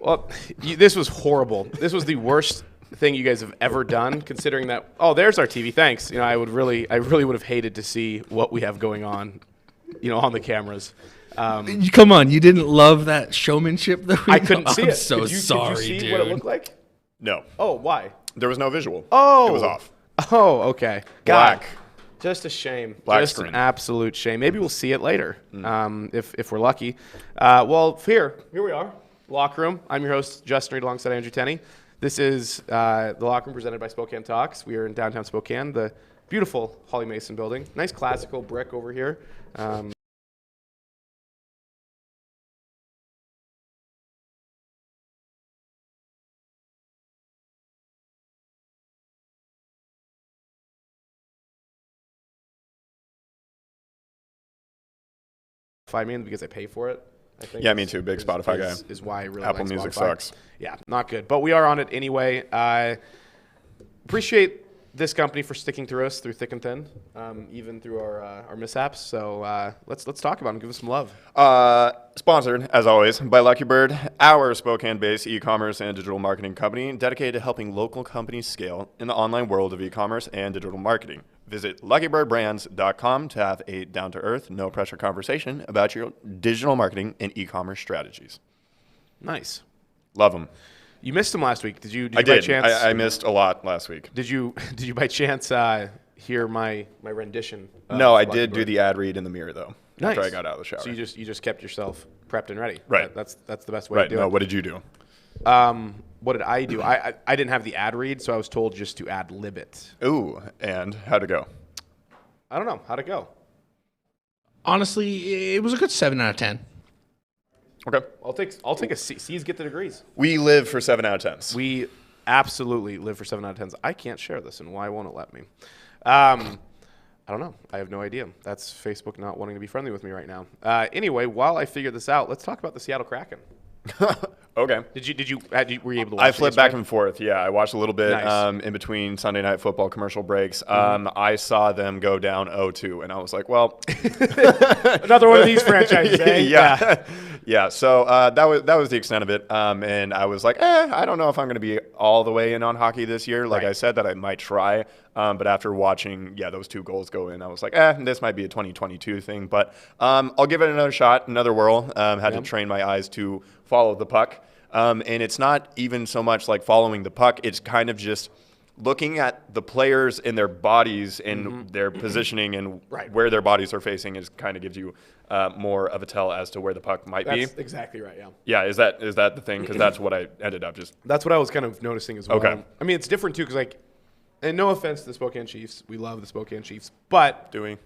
Well, this was horrible. This was the worst thing you guys have ever done, considering that. Oh, there's our TV. Thanks. I really would have hated to see what we have going on, on the cameras. Come on, you didn't love that showmanship though? I couldn't see it. I'm so sorry, did you see dude. what it looked like? No. Oh, why? There was no visual. Oh. It was off. Oh, okay. Black. God. Just a shame. Black Just screen. an absolute shame. Maybe we'll see it later, if we're lucky. Well, here we are, Locker Room. I'm your host, Justin Reed, alongside Andrew Tenney. This is the Locker Room presented by Spokane Talks. We are in downtown Spokane, the beautiful Holly Mason building. Nice classical brick over here. Me because I pay for it. I think Yeah, me too. Big Spotify guy. Is why I really Apple like Music Spotify. sucks. Yeah, not good. But we are on it anyway. I appreciate this company for sticking through us through thick and thin, even through our mishaps. So let's talk about them. Give us some love. Sponsored, as always, by LuckyBird, our Spokane-based e-commerce and digital marketing company dedicated to helping local companies scale in the online world of e-commerce and digital marketing. Visit LuckyBirdBrands.com to have a down-to-earth, no-pressure conversation about your digital marketing and e-commerce strategies. Nice. Love them. You missed them last week. Did you I by did. chance? I missed a lot last week. Did you by chance hear my rendition? No, I Lucky did do Bird? the ad read in the mirror, though, Nice. after I got out of the shower. So you just kept yourself prepped and ready. Right. That's the best way Right. to do No, it. what did you do? What did I do? I didn't have the ad read, so I was told just to ad lib it. Ooh, and how'd it go? I don't know. How'd it go? Honestly, it was a good 7 out of 10. Okay. I'll take a C. C's get the degrees. We live for 7 out of 10s. We absolutely live for 7 out of 10s. I can't share this, and why won't it let me? I don't know. I have no idea. That's Facebook not wanting to be friendly with me right now. Anyway, while I figure this out, let's talk about the Seattle Kraken. Okay. Were you able to watch I flipped back yesterday? and forth. Yeah, I watched a little bit Nice. in between Sunday Night Football commercial breaks. I saw them go down 0-2, and I was like, well. Another one of these franchises, eh? Yeah. Yeah, so that was the extent of it. And I was like, I don't know if I'm going to be all the way in on hockey this year. Like Right. I said, that I might try. But after watching, those 2 goals go in, I was like, this might be a 2022 thing. But I'll give it another shot, another whirl. Had to train my eyes to follow the puck. And it's not even so much like following the puck. It's kind of just looking at the players and their bodies and their positioning and Right. where their bodies are facing is kind of gives you more of a tell as to where the puck might be. That's exactly right, yeah. Yeah, is that the thing? Because that's what I ended up just. That's what I was kind of noticing as well. Okay. I mean, it's different, too, because, and no offense to the Spokane Chiefs. We love the Spokane Chiefs. But, Doing.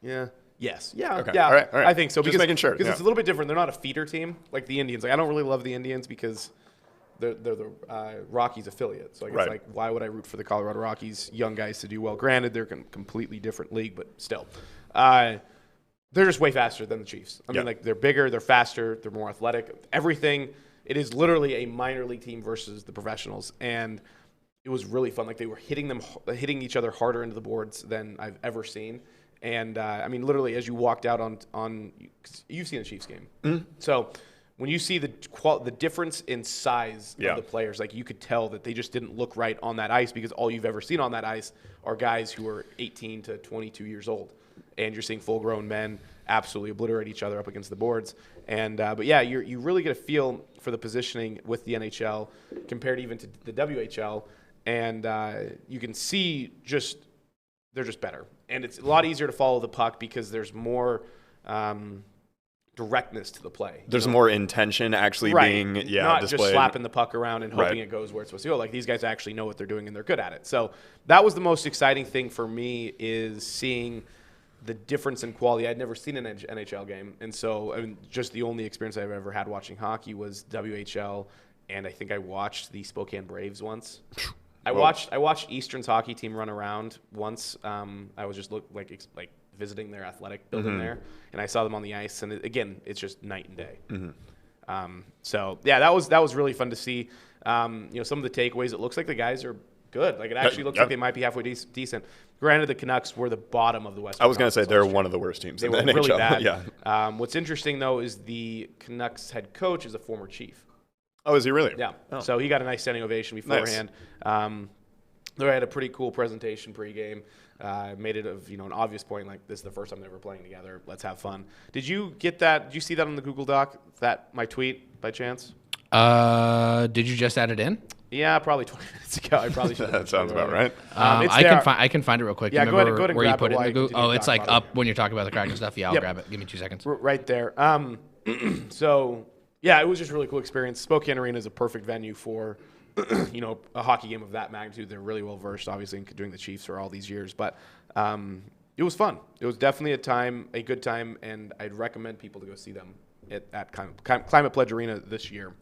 yeah. Yes. Yeah. Okay. Yeah. All right. I think so. Just making sure. Because Yeah. it's a little bit different. They're not a feeder team like the Indians. I don't really love the Indians because they're the Rockies affiliate. So I guess, Right. why would I root for the Colorado Rockies young guys to do well? Granted, they're a completely different league, but still. They're just way faster than the Chiefs. I mean, they're bigger, they're faster, they're more athletic. Everything. It is literally a minor league team versus the professionals. And it was really fun. They were hitting each other harder into the boards than I've ever seen. And, I mean, literally, as you walked out on 'cause you've seen the Chiefs game. Mm-hmm. So when you see the difference in size of the players, you could tell that they just didn't look right on that ice because all you've ever seen on that ice are guys who are 18 to 22 years old. And you're seeing full-grown men absolutely obliterate each other up against the boards. And but you really get a feel for the positioning with the NHL compared even to the WHL. And you can see they're just better. And it's a lot easier to follow the puck because there's more directness to the play. There's more intention actually being not displayed. just slapping the puck around and hoping it goes where it's supposed to go. These guys actually know what they're doing and they're good at it. So that was the most exciting thing for me is seeing the difference in quality. I'd never seen an NHL game. And so just the only experience I've ever had watching hockey was WHL. And I think I watched the Spokane Braves once. I watched Eastern's hockey team run around once. I was just visiting their athletic building there, and I saw them on the ice. And it's just night and day. So that was really fun to see. Some of the takeaways. It looks like the guys are good. It actually looks like they might be halfway decent. Granted, the Canucks were the bottom of the Western. I was going to say Conference they're one of the worst teams. They in were the really NHL. bad. Yeah. What's interesting though is the Canucks head coach is a former Chief. Oh, is he really? Yeah. Oh. So he got a nice standing ovation beforehand. They had a pretty cool presentation pregame. Made it an obvious point, like, this is the first time they're ever playing together. Let's have fun. Did you get that? Did you see that on the Google Doc, my tweet, by chance? Did you just add it in? Yeah, probably 20 minutes ago. I probably should. That sounds about right. I can find it real quick. Yeah, you go ahead and where you grab put it it while in the I Google. continue Oh, to it's talk like about up when you're talking about the Kraken stuff. Yeah, I'll grab it. Give me 2 seconds. Right there. So, yeah, it was just a really cool experience. Spokane Arena is a perfect venue for, a hockey game of that magnitude. They're really well versed, obviously, in doing the Chiefs for all these years. But it was fun. It was definitely a good time, and I'd recommend people to go see them at Climate Pledge Arena this year.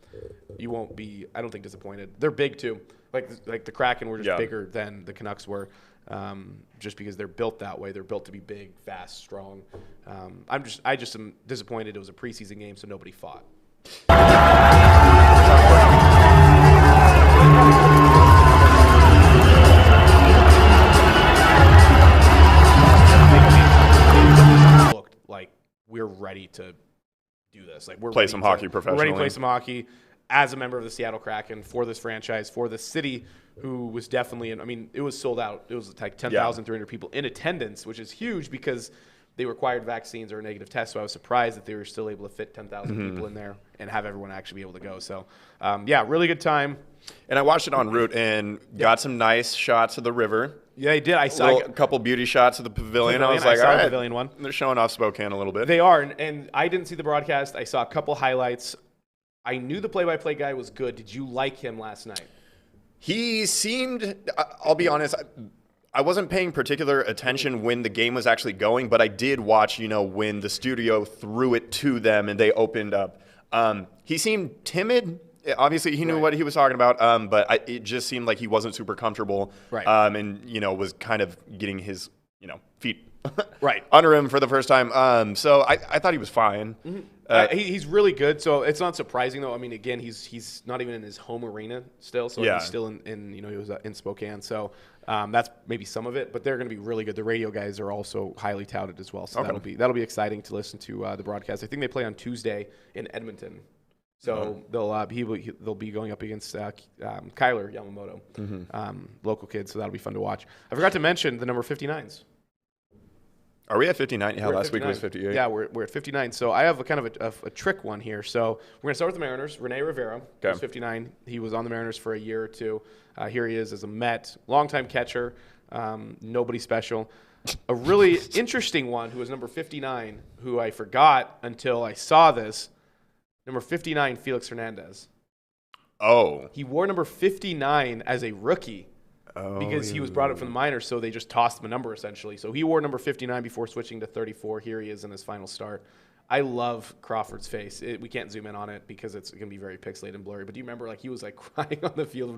You won't be, I don't think, disappointed. They're big too. Like the Kraken were just bigger than the Canucks were, just because they're built that way. They're built to be big, fast, strong. I just am disappointed it was a preseason game, so nobody fought. Looked like we're ready to do this. Like, we're Play ready some to, hockey We're ready professionally. to play some hockey as a member of the Seattle Kraken for this franchise, for the city, who was definitely it was sold out. It was like 10,300 people in attendance, which is huge because they required vaccines or a negative test. So I was surprised that they were still able to fit 10,000 people in there and have everyone actually be able to go. So, really good time. And I watched it en route and got some nice shots of the river. Yeah, I did. I saw A couple beauty shots of the pavilion. I was like, saw all the right, pavilion one. They're showing off Spokane a little bit. They are, and I didn't see the broadcast. I saw a couple highlights. I knew the play-by-play guy was good. Did you like him last night? He seemed, I'll be honest, I wasn't paying particular attention when the game was actually going, but I did watch, when the studio threw it to them and they opened up. He seemed timid. Obviously, he knew what he was talking about, but it just seemed like he wasn't super comfortable. Right. And, was kind of getting his, feet right under him for the first time. So I thought he was fine. Mm-hmm. He's really good. So it's not surprising, though. I mean, again, he's not even in his home arena still. So he's still in he was in Spokane. So that's maybe some of it. But they're going to be really good. The radio guys are also highly touted as well. So that'll be exciting to listen to the broadcast. I think they play on Tuesday in Edmonton. So they'll be going up against Kyler Yamamoto, local kid. So that'll be fun to watch. I forgot to mention the number 59s. Are we at 59? Yeah, We're at last 59. week was 58. Yeah, we're at 59. So I have a kind of a trick one here. So we're going to start with the Mariners. Rene Rivera, who's 59. He was on the Mariners for a year or two. Here he is as a Met, longtime catcher, nobody special. A really interesting one who was number 59, who I forgot until I saw this. Number 59, Felix Hernandez. Oh. He wore number 59 as a rookie. Because he was brought up from the minors, so they just tossed him a number essentially. So he wore number 59 before switching to 34. Here he is in his final start. I love Crawford's face. We can't zoom in on it because it's going to be very pixelated and blurry. But do you remember, he was crying on the field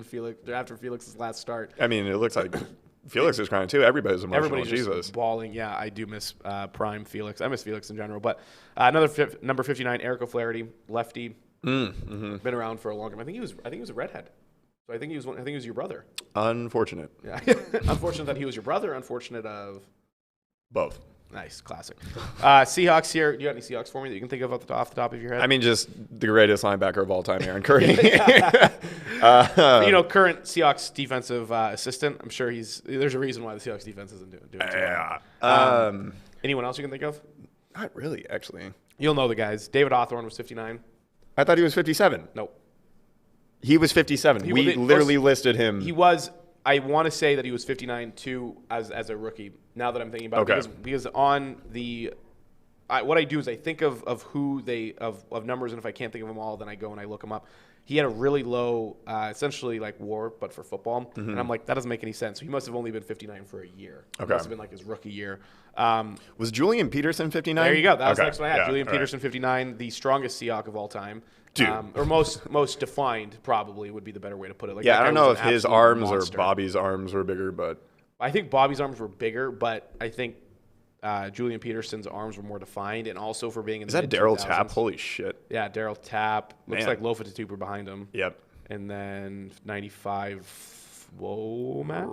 after Felix's last start? I mean, it looks like Felix is crying too. Everybody's emotional. Everybody's Jesus. just bawling. Yeah, I do miss prime Felix. I miss Felix in general. But another number 59, Eric O'Flaherty, lefty. Been around for a long time. I think he was a redhead. So I think he was your brother. Unfortunate. Yeah. Unfortunate that he was your brother. Unfortunate of both. Nice, classic. Seahawks here. You got any Seahawks for me that you can think of off the top of your head? I mean, just the greatest linebacker of all time, Aaron Curry. Current Seahawks defensive assistant. I'm sure there's a reason why the Seahawks defense isn't doing too well. Anyone else you can think of? Not really, actually. You'll know the guys. David Hawthorne was 59. I thought he was 57. Nope. He was 57. We literally listed him. He was. I want to say that he was 59 too as a rookie. Now that I'm thinking about it, because on the, what I do is I think of who of numbers, and if I can't think of them all, then I go and I look them up. He had a really low, essentially like WAR, but for football, and I'm like, that doesn't make any sense. So he must have only been 59 for a year. It must have been like his rookie year. Was Julian Peterson 59? There you go. That was the next one I had. Yeah, Julian Peterson 59, the strongest Seahawk of all time. Dude. Or most defined, probably would be the better way to put it. Like, I don't know if his arms monster. or Bobby's arms were bigger, but I think Bobby's arms were bigger, but I think Julian Peterson's arms were more defined, and also for being in is the that Daryl mid-2000s. Tapp? Holy shit! Yeah, Daryl Tapp. Looks Man. like Lofa Tatuper behind him. Yep. And then 95. Whoa, Matt.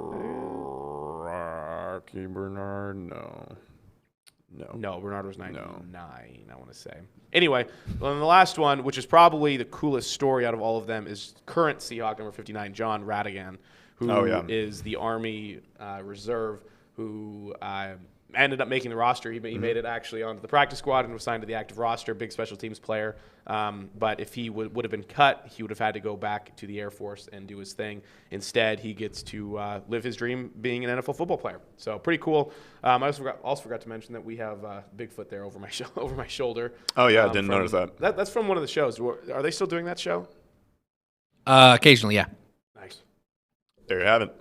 Rocky Bernard, no. No, Bernardo was 99, I want to say. Anyway, well, and the last one, which is probably the coolest story out of all of them, is current Seahawk number 59, John Radigan, who is the Army reserve, who ended up making the roster. He made it actually onto the practice squad and was signed to the active roster, big special teams player. But if he would have been cut, he would have had to go back to the Air Force and do his thing. Instead, he gets to live his dream being an NFL football player. So pretty cool. I also forgot to mention that we have Bigfoot there over my shoulder. Oh, yeah, didn't notice that. That's from one of the shows. Are they still doing that show? Occasionally, yeah. Nice. There you have it.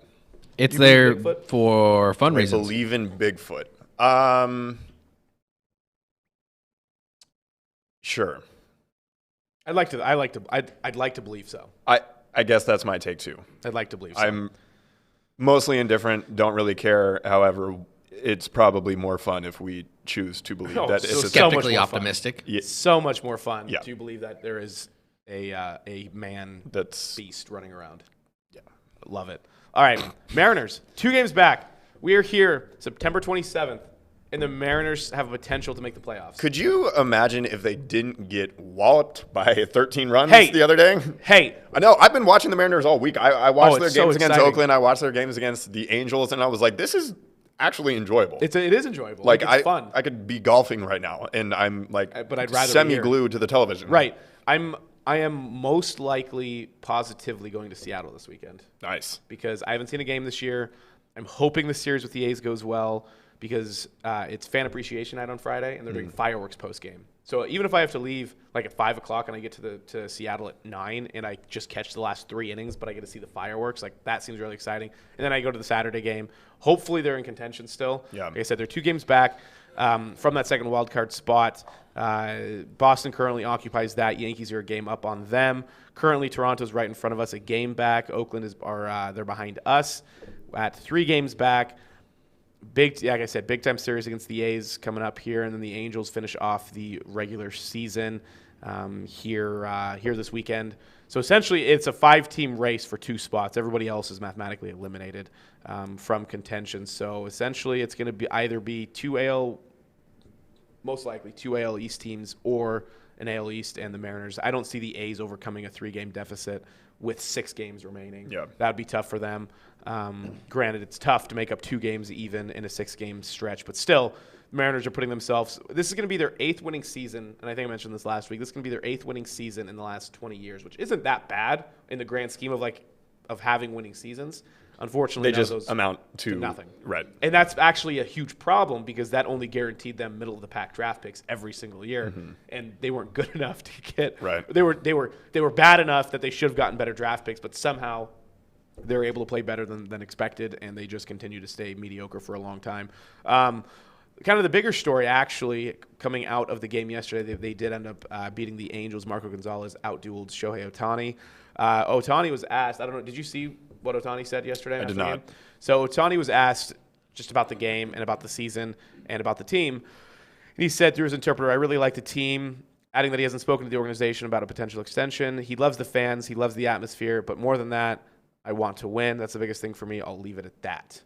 It's there for fun I reasons. believe in Bigfoot. Sure. I'd like to believe so. I guess that's my take too. I'd like to believe so. I'm mostly indifferent, don't really care. However, it's probably more fun if we choose to believe that it's a skeptically optimistic. So much more fun Yeah. to believe that there is a man beast running around. Yeah. Love it. All right, Mariners, 2 games back. We are here September 27th, and the Mariners have a potential to make the playoffs. Could you imagine if they didn't get walloped by 13 runs the other day? Hey. I know. I've been watching the Mariners all week. I watched their games against exciting. Oakland. I watched their games against the Angels, and I was like, this is actually enjoyable. It is enjoyable. Like it's fun. I could be golfing right now, and I'm like but I'd rather semi-glued to the television. Right. I am most likely positively going to Seattle this weekend. Nice. Because I haven't seen a game this year. I'm hoping the series with the A's goes well because it's fan appreciation night on Friday, and they're doing fireworks post-game. So even if I have to leave like at 5 o'clock and I get to Seattle at 9 and I just catch the last 3 innings, but I get to see the fireworks, like that seems really exciting. And then I go to the Saturday game. Hopefully they're in contention still. Yeah. Like I said, they're 2 games back from that second wild card spot. Boston currently occupies that. Yankees are a game up on them. Currently, Toronto's right in front of us, a game back. Oakland they're behind us at 3 games back. Like I said, big time series against the A's coming up here, and then the Angels finish off the regular season here this weekend. So essentially, it's a 5-team race for 2 spots. Everybody else is mathematically eliminated from contention. So essentially, it's going to either be 2 AL, most likely 2 AL East teams, or an AL East and the Mariners. I don't see the A's overcoming a 3-game deficit with 6 games remaining. Yeah. That would be tough for them. Granted, it's tough to make up 2 games even in a 6-game stretch, but still, the Mariners are putting themselves – this is going to be their 8th winning season, and I think I mentioned this last week. This is going to be their 8th winning season in the last 20 years, which isn't that bad in the grand scheme of having winning seasons. Unfortunately, they just amount to nothing. Right. And that's actually a huge problem because that only guaranteed them middle of the pack draft picks every single year, and they weren't good enough to get. Right. They were bad enough that they should have gotten better draft picks, but somehow they were able to play better than expected, and they just continue to stay mediocre for a long time. Kind of the bigger story, actually, coming out of the game yesterday, they did end up beating the Angels. Marco Gonzalez outdueled Shohei Ohtani. Ohtani was asked, I don't know, did you see what Ohtani said yesterday? I did not. So Ohtani was asked just about the game and about the season and about the team. And he said through his interpreter, I really like the team, adding that he hasn't spoken to the organization about a potential extension. He loves the fans. He loves the atmosphere. But more than that, I want to win. That's the biggest thing for me. I'll leave it at that.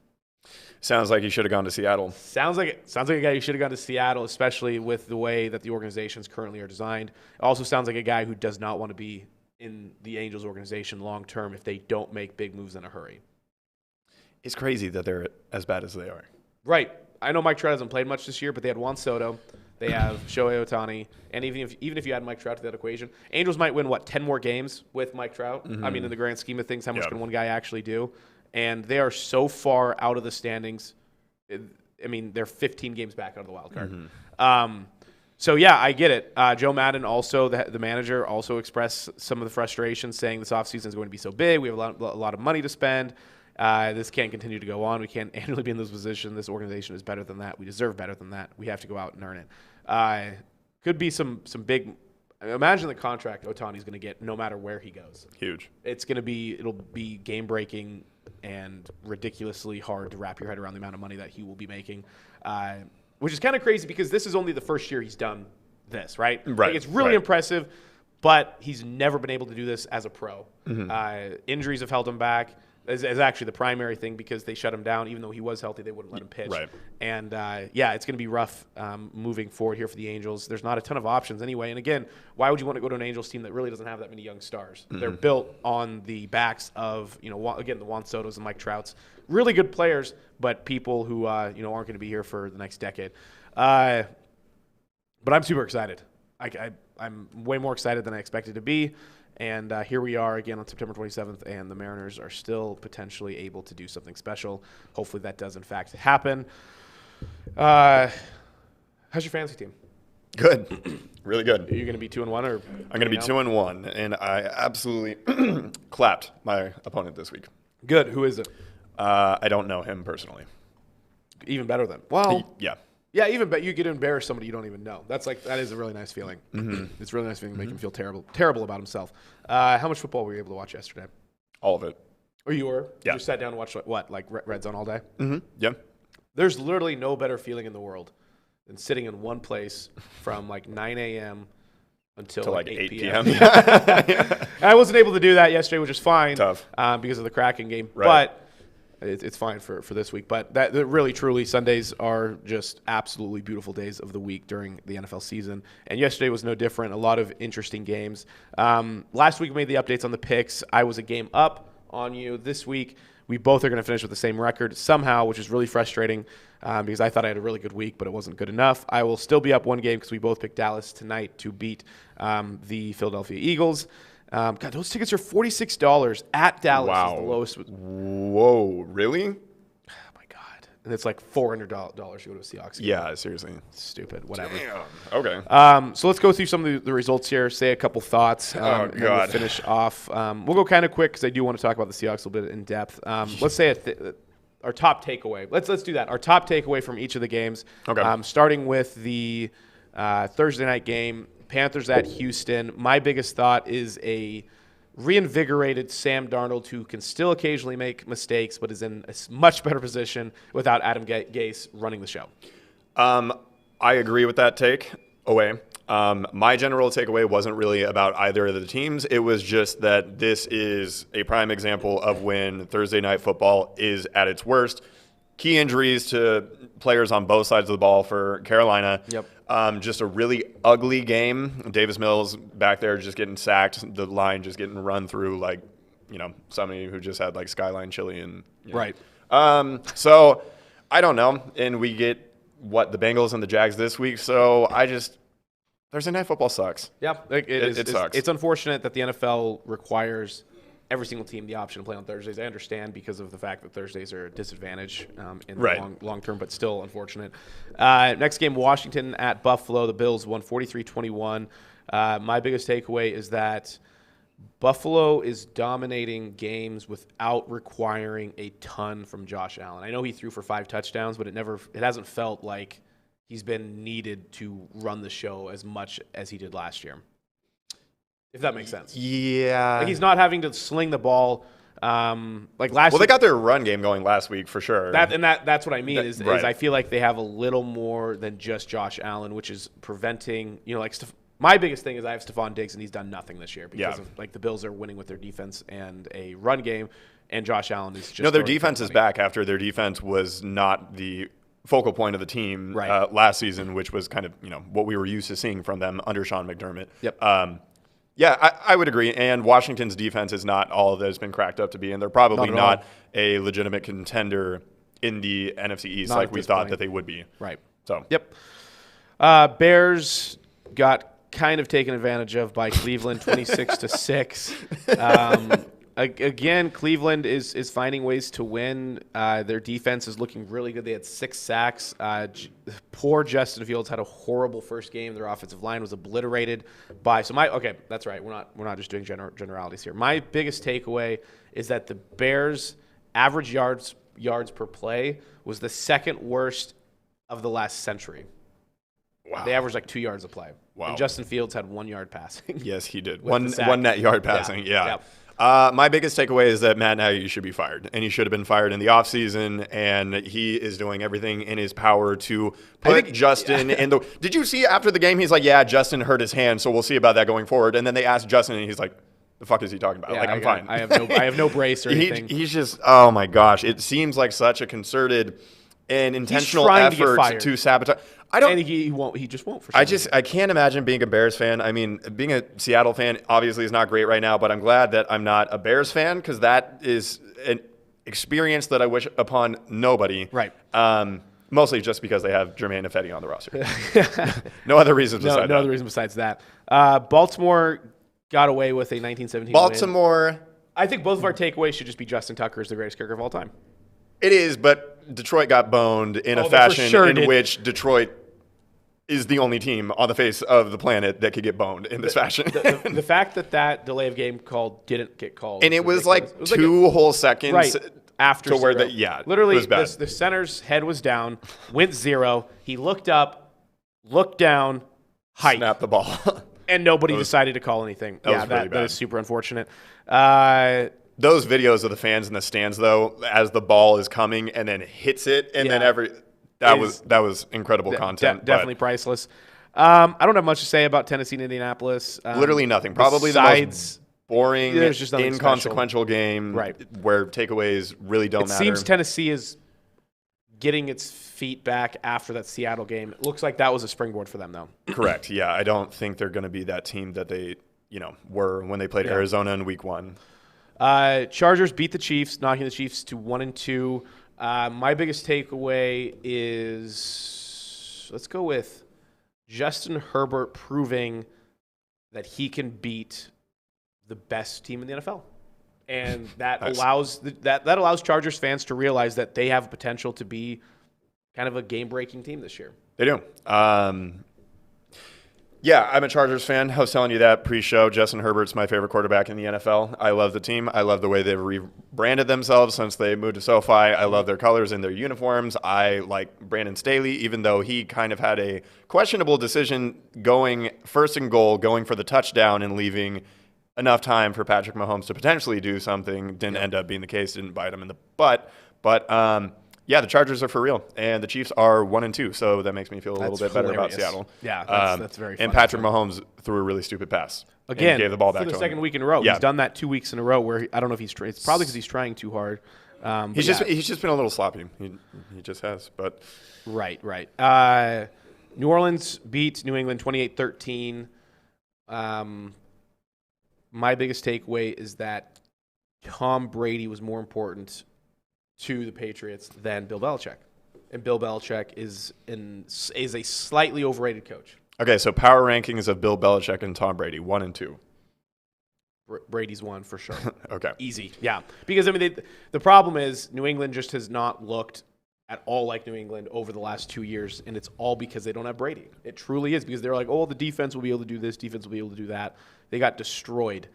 Sounds like he should have gone to Seattle. Sounds like a guy who should have gone to Seattle, especially with the way that the organizations currently are designed. It also sounds like a guy who does not want to be in the Angels organization long term if they don't make big moves in a hurry. It's crazy that they're as bad as they are. Right. I know Mike Trout hasn't played much this year, but they had Juan Soto. They have Shohei Ohtani. And even if you add Mike Trout to that equation, Angels might win, 10 more games with Mike Trout? I mean, in the grand scheme of things, how much can one guy actually do? And they are so far out of the standings. I mean, they're 15 games back out of the wild card. So, yeah, I get it. Joe Madden, also the manager, also expressed some of the frustration, saying this offseason is going to be so big. We have a lot of money to spend. This can't continue to go on. We can't annually be in this position. This organization is better than that. We deserve better than that. We have to go out and earn it. Could be some big – imagine the contract Ohtani's going to get no matter where he goes. Huge. It'll be game-breaking and ridiculously hard to wrap your head around the amount of money that he will be making, which is kind of crazy because this is only the first year he's done this, right? Right. Like, it's really impressive, but he's never been able to do this as a pro. Injuries have held him back. is actually the primary thing because they shut him down. Even though he was healthy, they wouldn't let him pitch. Right. And, it's going to be rough moving forward here for the Angels. There's not a ton of options anyway. And, again, why would you want to go to an Angels team that really doesn't have that many young stars? Mm-hmm. They're built on the backs of, again, the Juan Sotos and Mike Trouts. Really good players, but people who, aren't going to be here for the next decade. But I'm super excited. I'm way more excited than I expected to be. And here we are again on September 27th, and the Mariners are still potentially able to do something special. Hopefully that does, in fact, happen. How's your fantasy team? Good. Really good. Are you going to be 2-1? Or I'm going to be 2-1, and I absolutely clapped my opponent this week. Good. Who is it? I don't know him personally. Even better then. Well, yeah. Yeah, even bet you get to embarrass somebody you don't even know. That is a really nice feeling. Mm-hmm. It's a really nice feeling to make him feel terrible about himself. How much football were you able to watch yesterday? All of it. Or you were? Yeah. You sat down and watched like Red Zone all day? Mm-hmm. Yeah. There's literally no better feeling in the world than sitting in one place from like 9 a.m. until like 8 p.m. I wasn't able to do that yesterday, which is fine. Tough. Because of the Kraken game. Right. But it's fine for this week. But that really, truly, Sundays are just absolutely beautiful days of the week during the NFL season. And yesterday was no different. A lot of interesting games. Last week we made the updates on the picks. I was a game up on you. This week we both are going to finish with the same record somehow, which is really frustrating because I thought I had a really good week, but it wasn't good enough. I will still be up one game because we both picked Dallas tonight to beat the Philadelphia Eagles. God, those tickets are $46 at Dallas. Wow. Is the lowest. Whoa, really? Oh my God. And it's like $400 to go to a Seahawks game. Yeah, seriously. Stupid. Whatever. Damn. Okay. So let's go through some of the results here, say a couple thoughts, and then we'll finish off. We'll go kind of quick because I do want to talk about the Seahawks a little bit in depth. Let's say our top takeaway. Let's do that. Our top takeaway from each of the games. Okay. Starting with the Thursday night game, Panthers at Houston. My biggest thought is a reinvigorated Sam Darnold who can still occasionally make mistakes but is in a much better position without Adam Gase running the show. I agree with that takeaway. My general takeaway wasn't really about either of the teams. It was just that this is a prime example of when Thursday night football is at its worst. Key injuries to players on both sides of the ball for Carolina. Yep. Just a really ugly game. Davis Mills back there just getting sacked. The line just getting run through like, somebody who just had like Skyline chili and Right. So I don't know. And we get the Bengals and the Jags this week. So Thursday night football sucks. Yeah, it sucks. It's unfortunate that the NFL requires every single team the option to play on Thursdays. I understand because of the fact that Thursdays are a disadvantage in the long term, but still unfortunate. Next game, Washington at Buffalo. The Bills won 43-21. My biggest takeaway is that Buffalo is dominating games without requiring a ton from Josh Allen. I know he threw for 5 touchdowns, but it hasn't felt like he's been needed to run the show as much as he did last year. If that makes sense. Yeah. Like he's not having to sling the ball like last Well, they got their run game going last week for sure. That's what I mean is I feel like they have a little more than just Josh Allen, which is preventing, my biggest thing is I have Stephon Diggs and he's done nothing this year because of the Bills are winning with their defense and a run game, and Josh Allen is just their defense is back after their defense was not the focal point of the team last season, which was kind of what we were used to seeing from them under Sean McDermott. Yep. Yeah, I would agree. And Washington's defense is not all that it's been cracked up to be, and they're probably not a legitimate contender in the NFC East like we thought that they would be. Right. So. Yep. Bears got kind of taken advantage of by Cleveland, 26-6. Again, Cleveland is finding ways to win. Their defense is looking really good. They had 6 sacks. Poor Justin Fields had a horrible first game. Their offensive line was obliterated by. That's right. We're not just doing generalities here. My biggest takeaway is that the Bears' average yards per play was the second worst of the last century. Wow. They averaged like 2 yards a play. Wow. And Justin Fields had 1 yard passing. Yes, he did. With One net yard passing. Yeah. Yep. My biggest takeaway is that Matt Nagy should be fired, and he should have been fired in the offseason, and he is doing everything in his power to put Justin in the – Did you see after the game he's like, yeah, Justin hurt his hand, so we'll see about that going forward. And then they asked Justin, and he's like, the fuck is he talking about? Yeah, like, I'm fine. I have no brace or anything. He's just, oh my gosh. It seems like such a concerted and intentional effort to sabotage. And he won't. He just won't. For sure. I can't imagine being a Bears fan. I mean, being a Seattle fan obviously is not great right now, but I'm glad that I'm not a Bears fan because that is an experience that I wish upon nobody. Right. Mostly just because they have Jermaine Ifedi on the roster. No other reasons besides that. No other reason besides that. Baltimore got away with a 1917 win. I think both of our takeaways should just be Justin Tucker is the greatest kicker of all time. It is, but Detroit got boned in a fashion in which Detroit is the only team on the face of the planet that could get boned in this fashion. The fact that delay of game call didn't get called. And it was like two whole seconds. Right. After to where literally it was bad. The center's head was down, went 0. He looked up, looked down, hiked. Snapped the ball. And nobody decided to call anything. That is super unfortunate. Those videos of the fans in the stands, though, as the ball is coming and then hits it, and then that was incredible content. Definitely priceless. I don't have much to say about Tennessee and Indianapolis. Literally nothing. Probably the most boring, inconsequential game where takeaways really don't matter. It seems Tennessee is getting its feet back after that Seattle game. It looks like that was a springboard for them, though. Correct. Yeah, I don't think they're going to be that team that they were when they played Arizona in Week 1. Chargers beat the Chiefs, knocking the Chiefs to 1-2. My biggest takeaway is, let's go with Justin Herbert proving that he can beat the best team in the NFL. And that allows that allows Chargers fans to realize that they have potential to be kind of a game-breaking team this year. They do. Yeah, I'm a Chargers fan. I was telling you that pre-show. Justin Herbert's my favorite quarterback in the NFL. I love the team. I love the way they've rebranded themselves since they moved to SoFi. I love their colors and their uniforms. I like Brandon Staley, even though he kind of had a questionable decision going first and goal, going for the touchdown and leaving enough time for Patrick Mahomes to potentially do something. Didn't end up being the case. Didn't bite him in the butt. But yeah, the Chargers are for real, and the Chiefs are 1-2, so that makes me feel a little bit better about Seattle. Yeah, that's very fun. And Patrick Mahomes threw a really stupid pass. Again, and gave the ball back for the to him. second week in a row. Yeah. He's done that 2 weeks in a row where I don't know if it's probably because he's trying too hard. He's just been a little sloppy. He just has. But Right. New Orleans beat New England 28-13. My biggest takeaway is that Tom Brady was more important to the Patriots than Bill Belichick. And Bill Belichick is a slightly overrated coach. Okay, so power rankings of Bill Belichick and Tom Brady, 1 and 2. Brady's 1 for sure. Okay. Easy. Yeah. Because, I mean, the problem is New England just has not looked at all like New England over the last 2 years, and it's all because they don't have Brady. It truly is because they're like, oh, the defense will be able to do this, defense will be able to do that. They got destroyed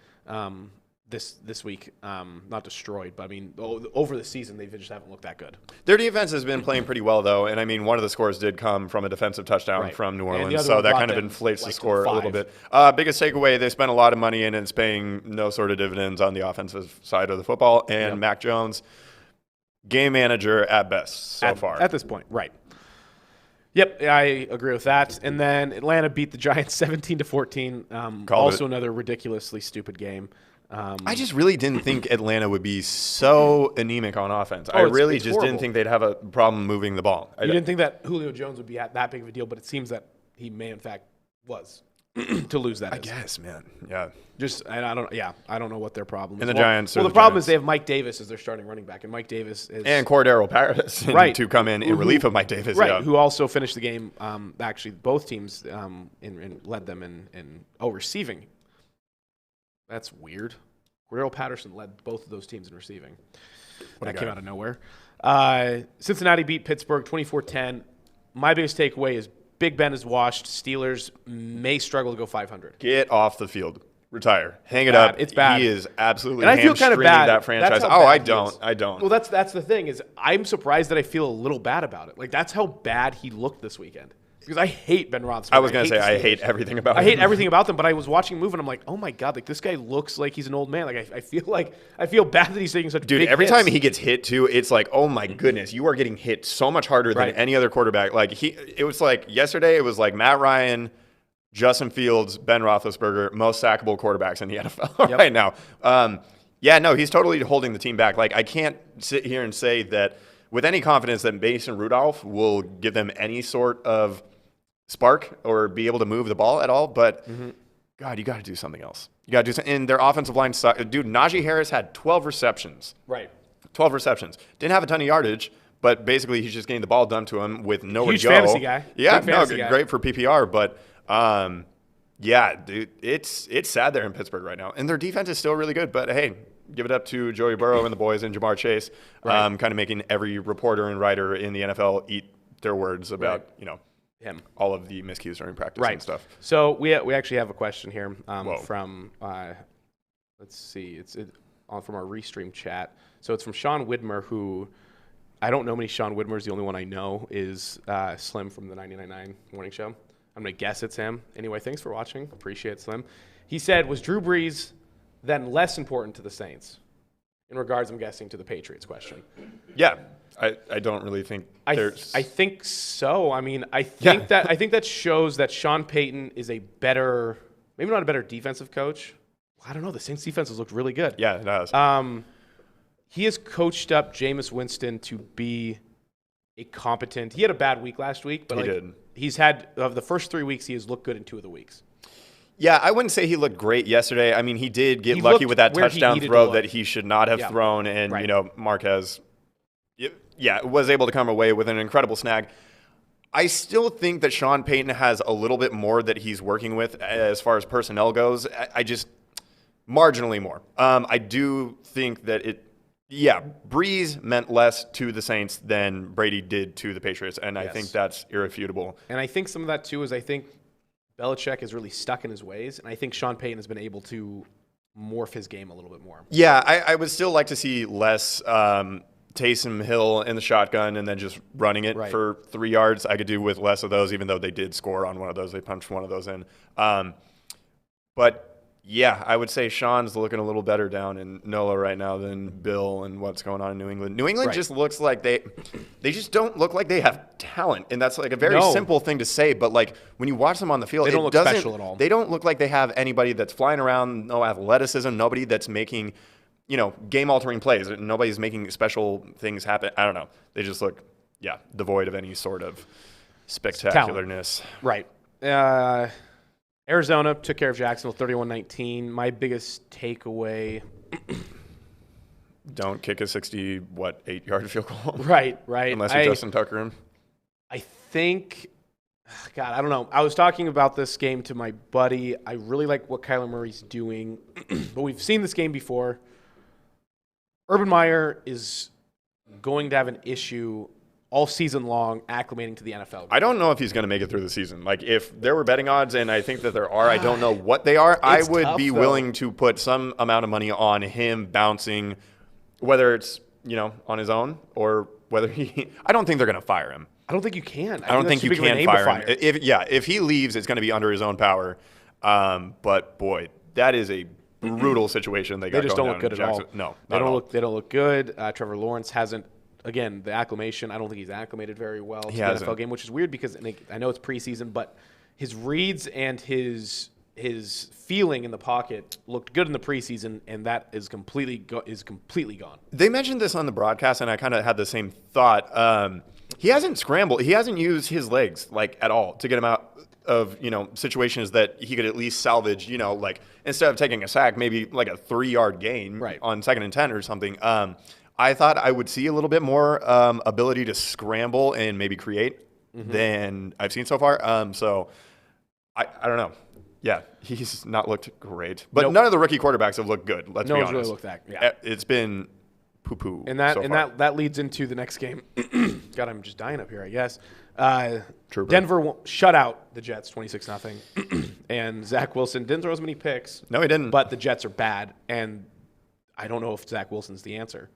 this week. Not destroyed, but I mean, over the season, they just haven't looked that good. Their defense has been playing pretty well, though, and I mean, one of the scores did come from a defensive touchdown from New Orleans, so that kind of inflates the score a little bit. Biggest takeaway, they spent a lot of money in and it's paying no sort of dividends on the offensive side of the football, and Mac Jones, game manager at best so far. At this point, right. Yep, I agree with that. And then Atlanta beat the Giants 17-14. Also another ridiculously stupid game. I just really didn't think Atlanta would be so anemic on offense. I really just didn't think they'd have a problem moving the ball. You didn't think that Julio Jones would be that big of a deal, but it seems that he may, in fact, was to lose that. I guess, man. Yeah. I don't know what their problem is. And the Giants. Well, the problem is they have Mike Davis as their starting running back, and Mike Davis is Cordero Paris to come in relief of Mike Davis, who also finished the game. Actually, both teams led them in receiving. That's weird. Cordero Patterson led both of those teams in receiving. That came out of nowhere. Cincinnati beat Pittsburgh 24-10. My biggest takeaway is Big Ben is washed. Steelers may struggle to go 500. Get off the field. Retire. Hang it up. It's bad. He is absolutely and I feel kind of bad. That franchise. I don't. Well, that's the thing is I'm surprised that I feel a little bad about it. Like that's how bad he looked this weekend. Because I hate Ben Roethlisberger. I was going to say I hate everything about him. I hate everything about them, but I was watching him move, and I'm like, oh, my God, like this guy looks like he's an old man. Like I feel bad that he's taking such big every hits. time he gets hit, too, it's like, oh, my goodness, you are getting hit so much harder than any other quarterback. Like it was like yesterday, it was like Matt Ryan, Justin Fields, Ben Roethlisberger, most sackable quarterbacks in the NFL right now. He's totally holding the team back. Like, I can't sit here and say that with any confidence that Mason Rudolph will give them any sort of spark or be able to move the ball at all. But, God, you got to do something else. You got to do something. And their offensive line suck. Dude, Najee Harris had 12 receptions. Right. 12 receptions. Didn't have a ton of yardage, but basically he's just getting the ball done to him with nowhere Huge to go. fantasy guy. Yeah, Fantasy guy. Great for PPR. But, dude, it's sad they're in Pittsburgh right now. And their defense is still really good. But, hey, give it up to Joey Burrow and the boys and Jamar Chase, kind of making every reporter and writer in the NFL eat their words about, him. All of the miscues during practice and stuff. So we actually have a question here from, let's see, it's from our Restream chat. So it's from Sean Widmer, who I don't know many Sean Widmers. The only one I know is Slim from the 99.9 Morning Show. I'm going to guess it's him. Anyway, thanks for watching. Appreciate it, Slim. He said, was Drew Brees then less important to the Saints in regards, I'm guessing, to the Patriots question? Yeah. I don't really think there's... I think so. I mean, I think that shows that Sean Payton is a better, maybe not a better defensive coach. I don't know. The Saints defense has looked really good. Yeah, it does. He has coached up Jameis Winston to be a competent. He had a bad week last week, but he's had of the first 3 weeks, he has looked good in 2 of the weeks. Yeah, I wouldn't say he looked great yesterday. I mean, he did get lucky with that touchdown throw that he should not have thrown, and Marquez, was able to come away with an incredible snag. I still think that Sean Payton has a little bit more that he's working with as far as personnel goes. I just marginally more. I do think that Breeze meant less to the Saints than Brady did to the Patriots, and I think that's irrefutable. And I think some of that too is I think Belichick is really stuck in his ways, and I think Sean Payton has been able to morph his game a little bit more. Yeah, I would still like to see less Taysom Hill in the shotgun and then just running it for 3 yards. I could do with less of those, even though they did score on one of those. They punched one of those in. But yeah, I would say Sean's looking a little better down in NOLA right now than Bill and what's going on in New England. New England just looks like they just don't look like they have talent. And that's like a very simple thing to say, but like when you watch them on the field, they don't look special at all. They don't look like they have anybody that's flying around, no athleticism, nobody that's making, game-altering plays. Nobody's making special things happen. I don't know. They just look, devoid of any sort of spectacularness. Right. Arizona took care of Jacksonville 31-19. My biggest takeaway. Don't kick a 8-yard field goal. Right. Unless you Justin Tucker him. I think, God, I don't know. I was talking about this game to my buddy. I really like what Kyler Murray's doing, but we've seen this game before. Urban Meyer is going to have an issue all season long acclimating to the NFL. I don't know if he's going to make it through the season. Like, if there were betting odds, and I think that there are, I don't know what they are. I would be willing to put some amount of money on him bouncing, whether it's, on his own or whether I don't think they're going to fire him. I don't think you can. I don't think you can fire him. If he leaves, it's going to be under his own power. But, boy, that is a brutal situation they got just going don't look good at all. No, they don't look good. Trevor Lawrence hasn't. Again, the acclimation, I don't think he's acclimated very well to the NFL game, which is weird because I know it's preseason, but his reads and his feeling in the pocket looked good in the preseason, and that is completely gone. They mentioned this on the broadcast, and I kind of had the same thought. He hasn't scrambled. He hasn't used his legs at all to get him out of situations that he could at least salvage. Like instead of taking a sack, maybe like a 3-yard gain on 2nd and 10 or something. I thought I would see a little bit more ability to scramble and maybe create than I've seen so far. So I don't know. Yeah, he's not looked great. But none of the rookie quarterbacks have looked good, let's be honest. No one's really looked that. Yeah. It's been poo-poo. And that leads into the next game. God, I'm just dying up here, I guess. Denver shut out the Jets 26-0. And Zach Wilson didn't throw as many picks. No, he didn't. But the Jets are bad. And I don't know if Zach Wilson's the answer,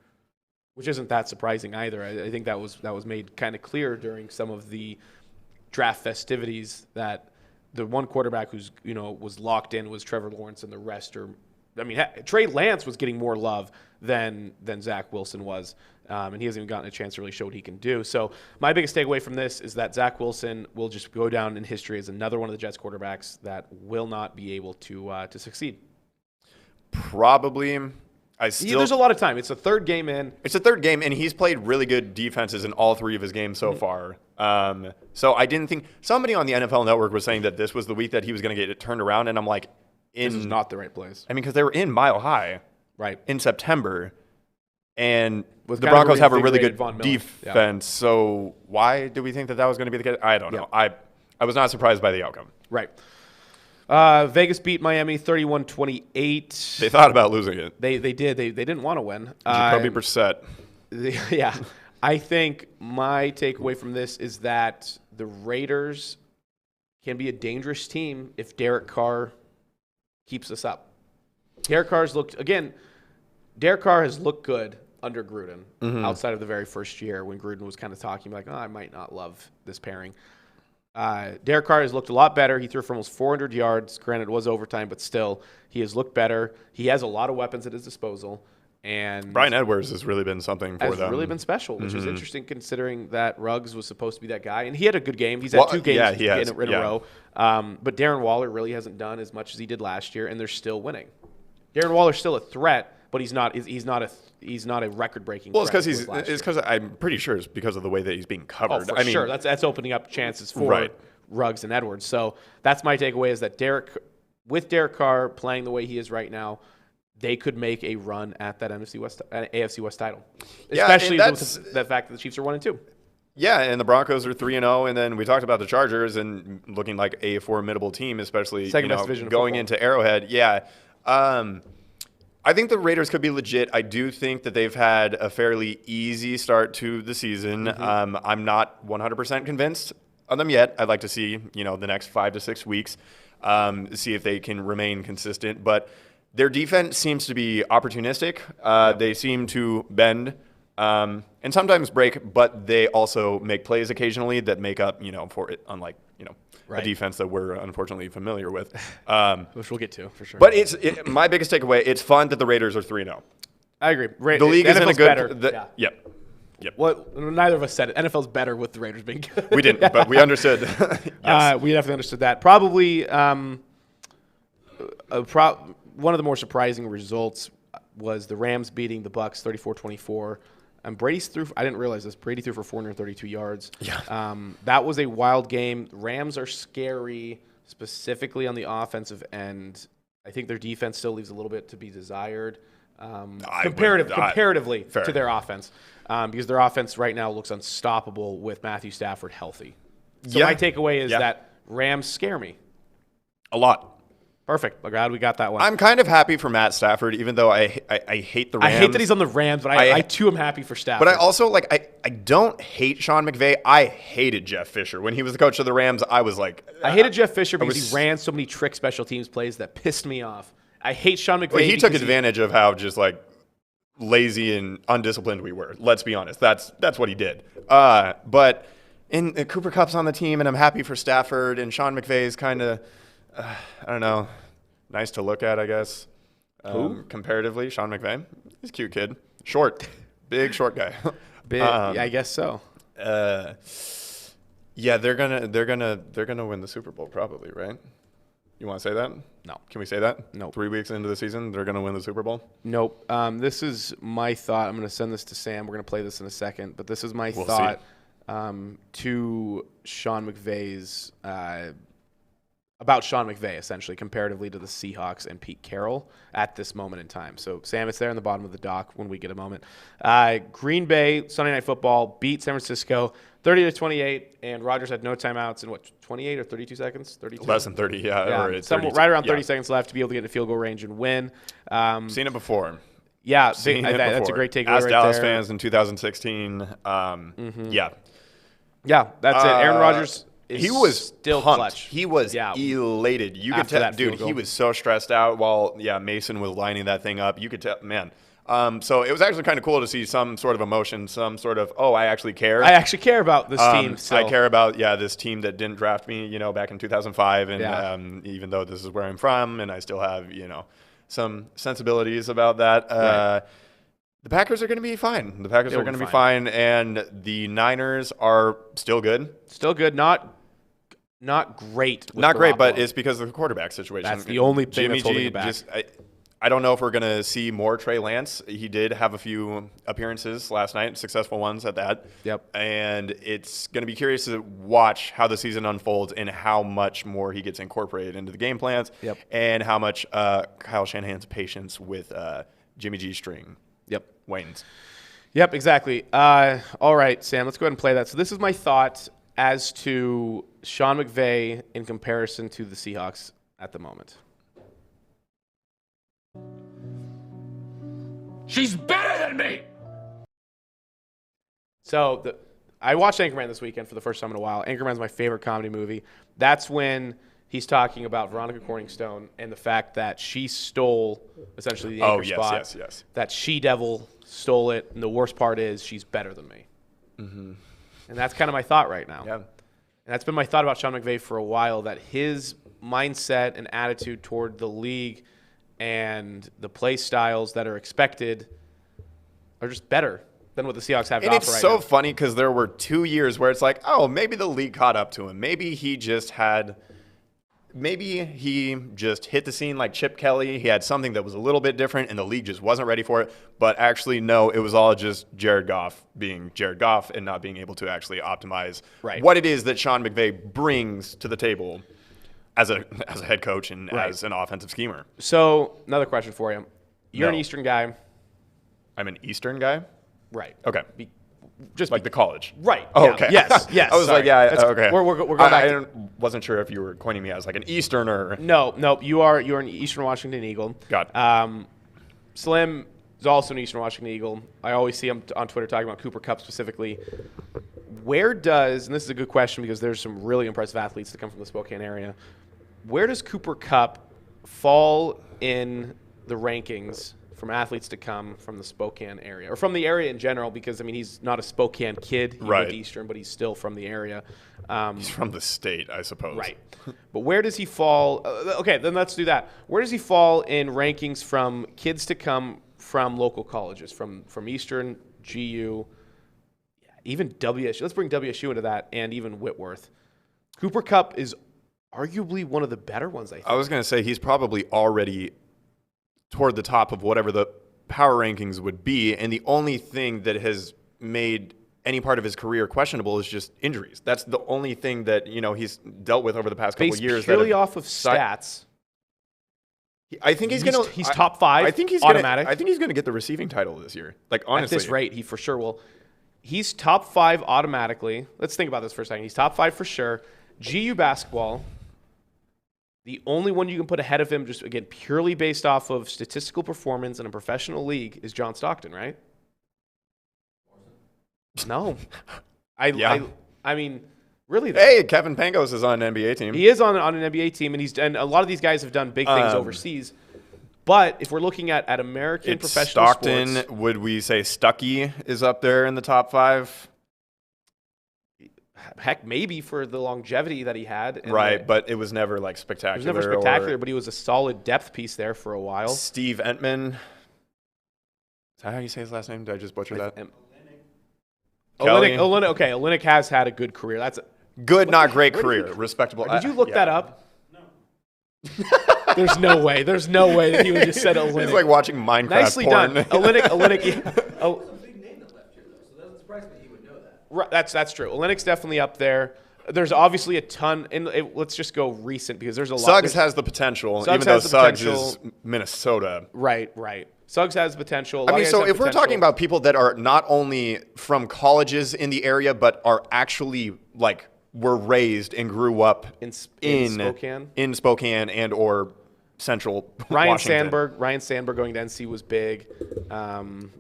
which isn't that surprising either. I think that was made kind of clear during some of the draft festivities that the one quarterback who's was locked in was Trevor Lawrence, and the rest are I mean, Trey Lance was getting more love than Zach Wilson was, and he hasn't even gotten a chance to really show what he can do. So my biggest takeaway from this is that Zach Wilson will just go down in history as another one of the Jets quarterbacks that will not be able to succeed. Probably. There's a lot of time. It's a third game in. It's a third game, and he's played really good defenses in all 3 of his games so far. So I didn't think – somebody on the NFL Network was saying that this was the week that he was going to get it turned around, and I'm like – this is not the right place. I mean, because they were in Mile High in September, and the Broncos have a really good defense. So why do we think that was going to be the case? I don't know. I was not surprised by the outcome. Right. Vegas beat Miami 31-28. They thought about losing it. They did. They didn't want to win. Jacoby Brissett. Yeah. I think my takeaway from this is that the Raiders can be a dangerous team if Derek Carr keeps us up. Derek Carr has looked good under Gruden outside of the very first year when Gruden was kind of talking like, I might not love this pairing. Derek Carr has looked a lot better. He threw for almost 400 yards. Granted, it was overtime, but still, he has looked better. He has a lot of weapons at his disposal. And Brian Edwards has really been something for them. Has really been special, which is interesting considering that Ruggs was supposed to be that guy. And he had a good game. He's had 2 games in a row. But Darren Waller really hasn't done as much as he did last year, and they're still winning. Darren Waller's still a threat, but he's not a record-breaking. Well, it's because I'm pretty sure it's because of the way that he's being covered. I mean, sure, that's opening up chances for Ruggs and Edwards. So that's my takeaway: is that with Derek Carr playing the way he is right now, they could make a run at that AFC West title, especially with the fact that the Chiefs are 1-2. Yeah, and the Broncos are 3-0, and then we talked about the Chargers and looking like a formidable team, especially going into Arrowhead. Yeah. I think the Raiders could be legit. I do think that they've had a fairly easy start to the season. I'm not 100% convinced of them yet. I'd like to see, the next 5 to 6 weeks, see if they can remain consistent. But their defense seems to be opportunistic. They seem to bend and sometimes break, but they also make plays occasionally that make up, for it, unlike, a defense that we're unfortunately familiar with. Which we'll get to, for sure. But my biggest takeaway, it's fun that the Raiders are 3-0. I agree. The league is in a good better. Yep. Well, neither of us said it. NFL's better with the Raiders being good. We didn't, but we understood. Yes. We definitely understood that. Probably one of the more surprising results was the Rams beating the Bucs 34-24. Brady's threw. I didn't realize this. Brady threw for 432 yards. Yeah. That was a wild game. Rams are scary, specifically on the offensive end. I think their defense still leaves a little bit to be desired, comparatively to their offense, because their offense right now looks unstoppable with Matthew Stafford healthy. So my takeaway is that Rams scare me a lot. Perfect. Glad we got that one. I'm kind of happy for Matt Stafford, even though I hate the Rams. I hate that he's on the Rams, but I too am happy for Stafford. But I also, I don't hate Sean McVay. I hated Jeff Fisher. When he was the coach of the Rams, I was like... I hated Jeff Fisher because he ran so many trick special teams plays that pissed me off. I hate Sean McVay. Well, he took advantage of how just, lazy and undisciplined we were. Let's be honest. That's what he did. But Cooper Kupp's on the team, and I'm happy for Stafford, and Sean McVay is kind of... I don't know. Nice to look at, I guess. Who? Comparatively, Sean McVay. He's a cute kid. Short. Big, short guy. Big, yeah, I guess so. Yeah, they're gonna win the Super Bowl probably, right? You want to say that? No. Can we say that? No. 3 weeks into the season, they're gonna win the Super Bowl? Nope. This is my thought. I'm gonna send this to Sam. We're gonna play this in a second, but this is my We'll thought to Sean McVay's about Sean McVay, essentially, comparatively to the Seahawks and Pete Carroll at this moment in time. So, Sam, it's there in the bottom of the doc when we get a moment. Green Bay, Sunday Night Football, beat San Francisco 30-28, and Rodgers had no timeouts in, 28 or 32 seconds? 32? Less than 30, yeah. Or right around 30 seconds left to be able to get into field goal range and win. Seen it before. Yeah, that's a great takeaway. Ask right Dallas there. fans in 2016. Yeah. Yeah, that's it. Aaron Rodgers... He was still pumped. clutch. He was elated. You could tell, dude, he was so stressed out while Mason was lining that thing up. You could tell, man. So it was actually kind of cool to see some sort of emotion, some sort of, I actually care. I actually care about this team. I care about, this team that didn't draft me, back in 2005. And even though this is where I'm from and I still have, some sensibilities about that. Right. The Packers are going to be fine. The Packers They'll are going to be be fine, and the Niners are still good. Still good. Not great. Not great, but Garoppolo. it's because of the quarterback situation. That's the only thing Jimmy that's holding G it back. I don't know if we're going to see more Trey Lance. He did have a few appearances last night, successful ones at that. Yep. And it's going to be curious to watch how the season unfolds and how much more he gets incorporated into the game plans. Yep. And how much Kyle Shanahan's patience with Jimmy G string wanes. Yep, exactly. All right, Sam, let's go ahead and play that. So this is my thought as to Sean McVay in comparison to the Seahawks at the moment. She's better than me! So I watched Anchorman this weekend for the first time in a while. Anchorman's my favorite comedy movie. That's when he's talking about Veronica Corningstone and the fact that she stole essentially the anchor spot. Yes. That she-devil stole it, and the worst part is she's better than me. Mm-hmm. And that's kind of my thought right now. Yeah. And that's been my thought about Sean McVay for a while, that his mindset and attitude toward the league and the play styles that are expected are just better than what the Seahawks have to offer right now. And it's so funny because there were 2 years where it's like, oh, maybe the league caught up to him. Maybe he just hit the scene like Chip Kelly. He had something that was a little bit different, and the league just wasn't ready for it. But actually, no, it was all just Jared Goff being Jared Goff and not being able to actually optimize what it is that Sean McVay brings to the table as a head coach and as an offensive schemer. So another question for you. You're an Eastern guy. I'm an Eastern guy? Right. Okay. Just like the college. Right. Oh, yeah. okay. Yes. I was like, yeah, okay. We're going back. I wasn't sure if you were coining me as like an Easterner. No. You're an Eastern Washington Eagle. Got it. Slim is also an Eastern Washington Eagle. I always see him on Twitter talking about Cooper Kupp specifically. Where does, and this is a good question because there's some really impressive athletes that come from the Spokane area, where does Cooper Kupp fall in the rankings from athletes to come from the Spokane area, or from the area in general? Because, I mean, he's not a Spokane kid. He went Eastern, but he's still from the area. He's from the state, I suppose. Right. But where does he fall? Okay, then let's do that. Where does he fall in rankings from kids to come from local colleges, from Eastern, GU, even WSU? Let's bring WSU into that, and even Whitworth. Cooper Kupp is arguably one of the better ones, I think. I was going to say he's probably already toward the top of whatever the power rankings would be, and the only thing that has made any part of his career questionable is just injuries. That's the only thing that he's dealt with over the past couple of years. Purely off of stats. I think he's top 5. I think he's automatic. I think he's going to get the receiving title this year. Like, honestly, at this rate, he for sure will. He's top 5 automatically. Let's think about this for a second. He's top 5 for sure. GU basketball. The only one you can put ahead of him, just again purely based off of statistical performance in a professional league, is John Stockton, right? No, I mean, really. Though. Hey, Kevin Pangos is on an NBA team. He is on an NBA team, and a lot of these guys have done big things overseas. But if we're looking at American professional Stockton, sports, would we say Stuckey is up there in the top 5? Heck, maybe for the longevity that he had. Right, but it was never like spectacular. It was never spectacular, but he was a solid depth piece there for a while. Steve Entman. Is that how you say his last name? Did I just butcher that? Olenek. Okay, Olenek has had a good career. That's good, not great career. Respectable. Did you look that up? No. There's no way. There's no way that he would just said Olenek. It's like watching Minecraft Nicely porn. done. Olenek. Big name that left here, though, so that doesn't surprise me that he would know that. Right, that's true. Olenek's definitely up there. There's obviously a ton, and let's just go recent because there's a lot. Suggs has the potential, even though Suggs is Minnesota. Right. Suggs has potential. I mean, so if we're talking about people that are not only from colleges in the area, but are actually were raised and grew up in Spokane and or Central Ryan Washington. Sandberg going to NC was big.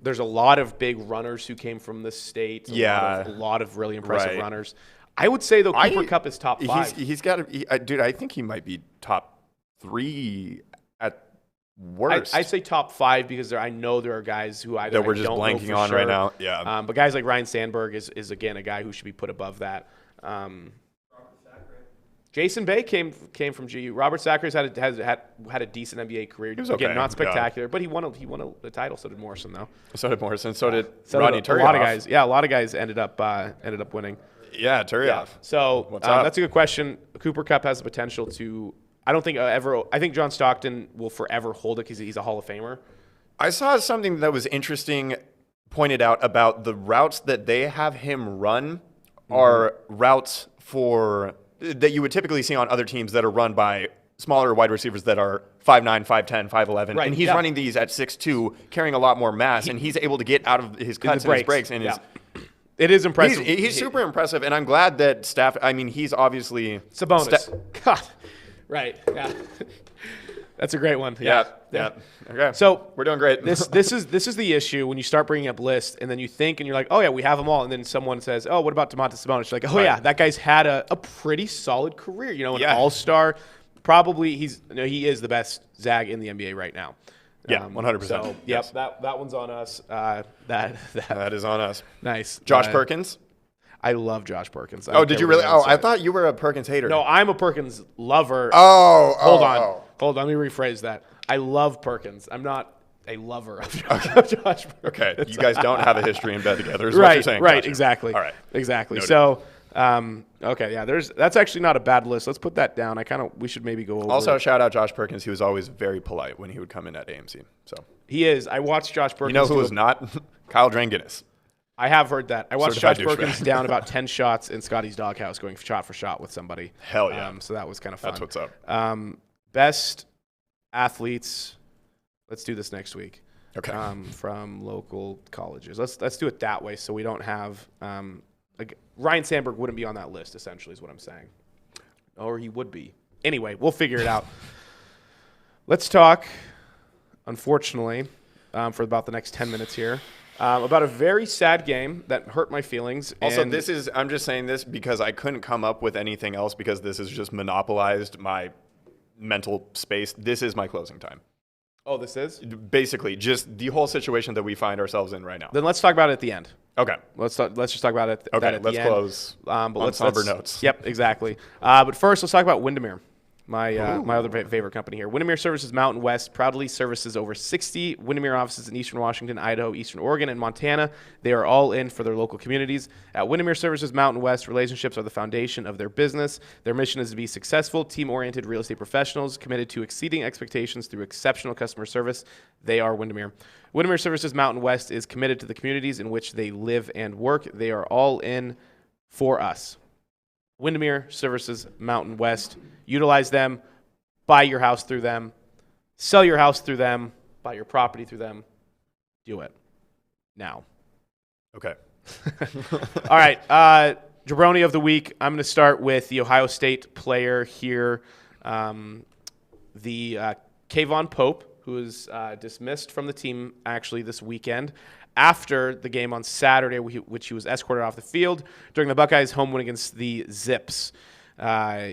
There's a lot of big runners who came from the state. A lot of really impressive runners. I would say though Cooper Kupp is top 5. He's got to. Dude, I think he might be top 3 at worst. I say top 5 because I know there are guys who either that we're just blanking on right now. Yeah. But guys like Ryan Sandberg is again a guy who should be put above that. Jason Bay came from GU. Robert Zacharias had a decent NBA career. He was Again, okay, not spectacular, but he won a title. So did Morrison, though. So did Morrison. So did So Rodney did a Turioff. lot of guys. Yeah, a lot of guys ended up winning. Yeah, Turioff. Yeah. So What's up? that's a good question. Cooper Kupp has the potential to. I don't think I think John Stockton will forever hold it because he's a Hall of Famer. I saw something that was interesting pointed out about the routes that they have him run are routes that you would typically see on other teams that are run by smaller wide receivers that are 5'9", 5'10", 5'11", Right, and he's running these at 6'2", carrying a lot more mass, and he's able to get out of his cuts and his breaks. And it is impressive. he's super impressive, and I'm glad that he's obviously... It's a bonus. God. Right. Yeah. That's a great one. Yeah. Okay. So we're doing great. This is the issue when you start bringing up lists and then you think and you're like, oh yeah, we have them all, and then someone says, oh, what about Domantas Sabonis? You're like, oh yeah, that guy's had a pretty solid career. An all-star. Probably he is the best Zag in the NBA right now. Yeah, 100%. So Yes. that one's on us. That is on us. Nice. Josh Perkins. I love Josh Perkins. Did you really? I thought you were a Perkins hater. No, I'm a Perkins lover. Hold on. Let me rephrase that. I love Perkins. I'm not a lover of Josh Perkins. Okay, you guys don't have a history in bed together. Is Right, what you're saying. right, Gotcha. exactly. All right, exactly. Noted. So, okay, yeah. That's actually not a bad list. Let's put that down. We should maybe go over. Also, shout out Josh Perkins. He was always very polite when he would come in at AMC. So he is. I watched Josh Perkins. You know who was not? Kyle Dranginis. I have heard that. I watched Certified Josh Perkins douchebag. down about 10 shots in Scotty's doghouse, going shot for shot with somebody. Hell yeah. So that was kind of fun. That's what's up. Best athletes. Let's do this next week. Okay. From local colleges. Let's do it that way, so we don't have Ryan Sandberg wouldn't be on that list. Essentially, is what I'm saying, or he would be. Anyway, we'll figure it out. Let's talk. Unfortunately, for about the next 10 minutes here. About a very sad game that hurt my feelings. Also, I'm just saying this because I couldn't come up with anything else because this has just monopolized my mental space. This is my closing time. Oh, this is? Basically, just the whole situation that we find ourselves in right now. Then let's talk about it at the end. Okay. Let's just talk about it. Okay, that at let's the end. close But on somber notes. Yep, exactly. But first, let's talk about Windermere. My other favorite company here. Windermere Services Mountain West proudly services over 60 Windermere offices in Eastern Washington, Idaho, Eastern Oregon, and Montana. They are all in for their local communities. At Windermere Services Mountain West, relationships are the foundation of their business. Their mission is to be successful, team-oriented real estate professionals committed to exceeding expectations through exceptional customer service. They are Windermere. Windermere Services Mountain West is committed to the communities in which they live and work. They are all in for us. Windermere Services Mountain West. Utilize them. Buy your house through them. Sell your house through them. Buy your property through them. Do it now. Okay. All right. Jabroni of the week. I'm going to start with the Ohio State player here, the Kayvon Pope, who was dismissed from the team actually this weekend after the game on Saturday, which he was escorted off the field during the Buckeyes' home win against the Zips.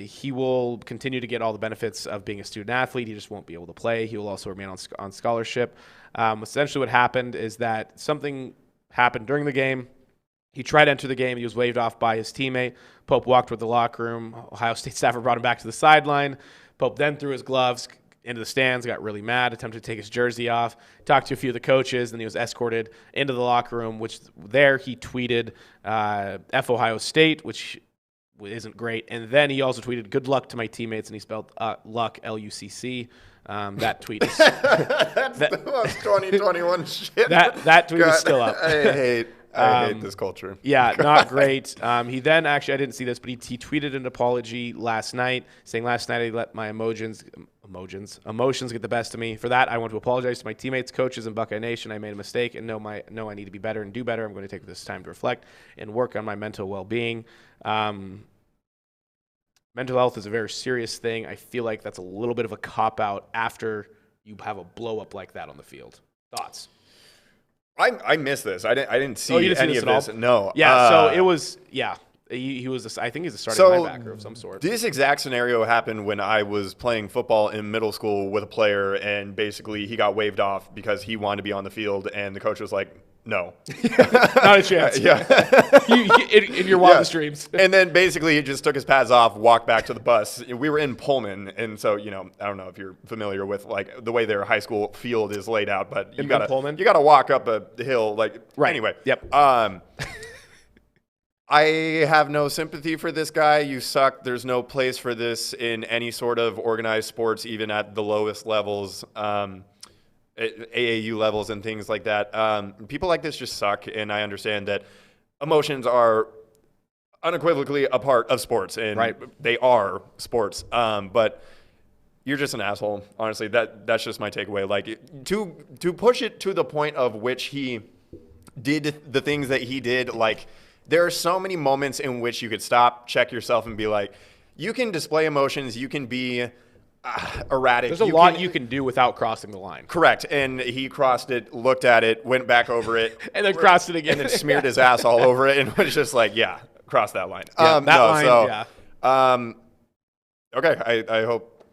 He will continue to get all the benefits of being a student athlete. He just won't be able to play. He will also remain on scholarship. Essentially what happened is that something happened during the game. He tried to enter the game. He was waved off by his teammate. Pope walked toward the locker room. Ohio State staffer brought him back to the sideline. Pope then threw his gloves into the stands, got really mad, attempted to take his jersey off, talked to a few of the coaches, and he was escorted into the locker room, which there he tweeted F Ohio State, which isn't great. And then he also tweeted, good luck to my teammates, and he spelled luck, L-U-C-C. That tweet is... That's the most 2021 shit. That tweet is still up. I hate this culture. Yeah, not great. He then actually, I didn't see this, but he tweeted an apology last night, saying last night I let my emotions get the best of me. For that, I want to apologize to my teammates, coaches, and Buckeye Nation. I made a mistake and know I need to be better and do better. I'm going to take this time to reflect and work on my mental well-being. Mental health is a very serious thing. I feel like that's a little bit of a cop-out after you have a blow-up like that on the field. Thoughts? I missed this. I didn't see you didn't see any this of at all? this. No. Yeah, so it was, yeah. He was, I think he's a starting linebacker of some sort. This exact scenario happened when I was playing football in middle school with a player, and basically he got waved off because he wanted to be on the field, and the coach was like, No. Not a chance. In your wildest dreams. And then basically he just took his pads off, walked back to the bus. We were in Pullman, and so I don't know if you're familiar with like the way their high school field is laid out, but you gotta walk up a hill. Like right. Anyway. Yep. I have no sympathy for this guy. You suck. There's no place for this in any sort of organized sports, even at the lowest levels. AAU levels and things like that. People like this just suck, and I understand that emotions are unequivocally a part of sports, and they are sports. But you're just an asshole, honestly. That's just my takeaway. Like to push it to the point of which he did the things that he did. Like there are so many moments in which you could stop, check yourself, and be like, you can display emotions, you can be erratic. There's a lot you can do without crossing the line. Correct. And he crossed it, looked at it, went back over it. and then crossed it again. And then smeared his ass all over it and was just like, yeah, cross that line. Okay. I hope,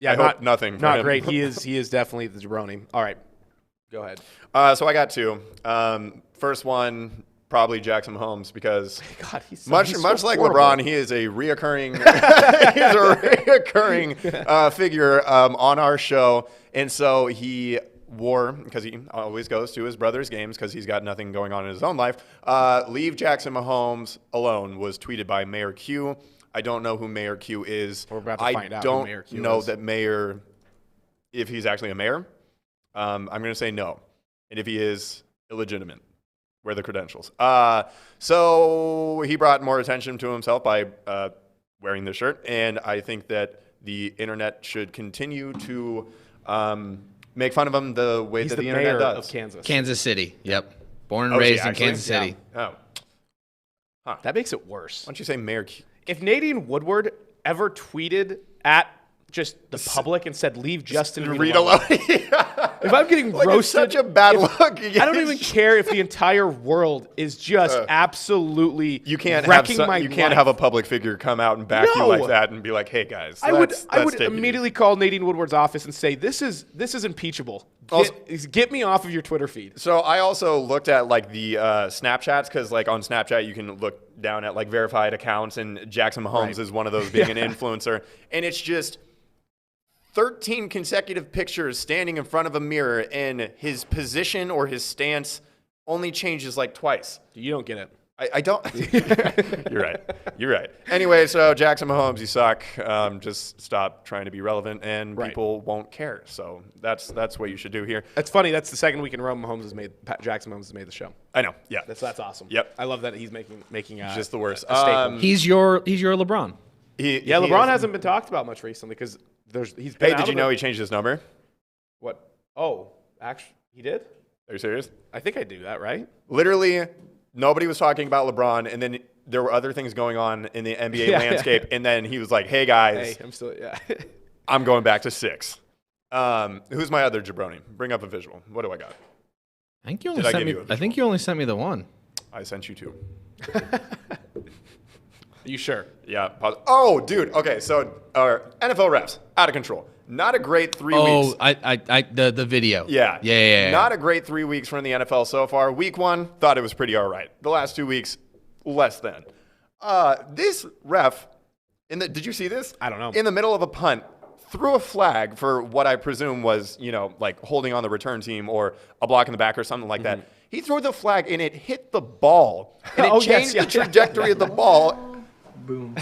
I hope nothing. Not great. He is definitely the jabroni. All right. Go ahead. So I got two. First one, probably Jackson Mahomes, because God, he's much like horrible. LeBron, he is a reoccurring figure on our show, and so he wore, because he always goes to his brother's games because he's got nothing going on in his own life. Leave Jackson Mahomes alone was tweeted by Mayor Q. I don't know who Mayor Q is. We're about to find out who Mayor Q is. I don't know that Mayor, if he's actually a mayor. I'm going to say no, and if he is, illegitimate. Where are the credentials? So he brought more attention to himself by wearing this shirt, and I think that the internet should continue to make fun of him the way that the internet does. Of Kansas. Kansas City. Yep. Born and raised in Kansas City. Yeah. Oh. Huh. That makes it worse. Why don't you say Mayor Q? If Nadine Woodward ever tweeted at just the public and said, leave Justin Reed alone. If I'm getting roasted. It's such a bad look. I don't even care if the entire world is just absolutely wrecking my life. You can't have a public figure come out and back you like that and be like, hey, guys. I would immediately call Nadine Woodward's office and say, this is impeachable. Get me off of your Twitter feed. So I also looked at like the Snapchats, because like on Snapchat you can look down at like verified accounts, and Jackson Mahomes is one of those being an influencer, and it's just 13 consecutive pictures standing in front of a mirror, and his position or his stance only changes like twice. You don't get it. I don't. You're right. Anyway, so Jackson Mahomes, you suck. Just stop trying to be relevant, and people won't care. So that's what you should do here. That's funny. That's the second week in a row Jackson Mahomes has made the show. I know. Yeah. That's awesome. Yep. I love that he's making just the worst. A staple. He's your LeBron. LeBron hasn't been talked about much recently because he's been. Hey, did you know he changed his number? What? Oh, actually, he did? Are you serious? I think I do that, right? Literally, nobody was talking about LeBron, and then there were other things going on in the NBA landscape, and then he was like, hey, guys. Hey, I'm still, I'm going back to 6. Who's my other jabroni? Bring up a visual. What do I got? I think you only sent me the one. I sent you 2. Are you sure? Yeah. Oh, dude. Okay, so our NFL refs, out of control. Not a great 3 weeks. Oh, the video. Yeah. Not a great 3 weeks from the NFL so far. Week 1, thought it was pretty all right. The last 2 weeks, less than. This ref, did you see this? I don't know. In the middle of a punt, threw a flag for what I presume was, like holding on the return team or a block in the back or something like that. He threw the flag and it hit the ball. And it changed the trajectory of the ball. Boom.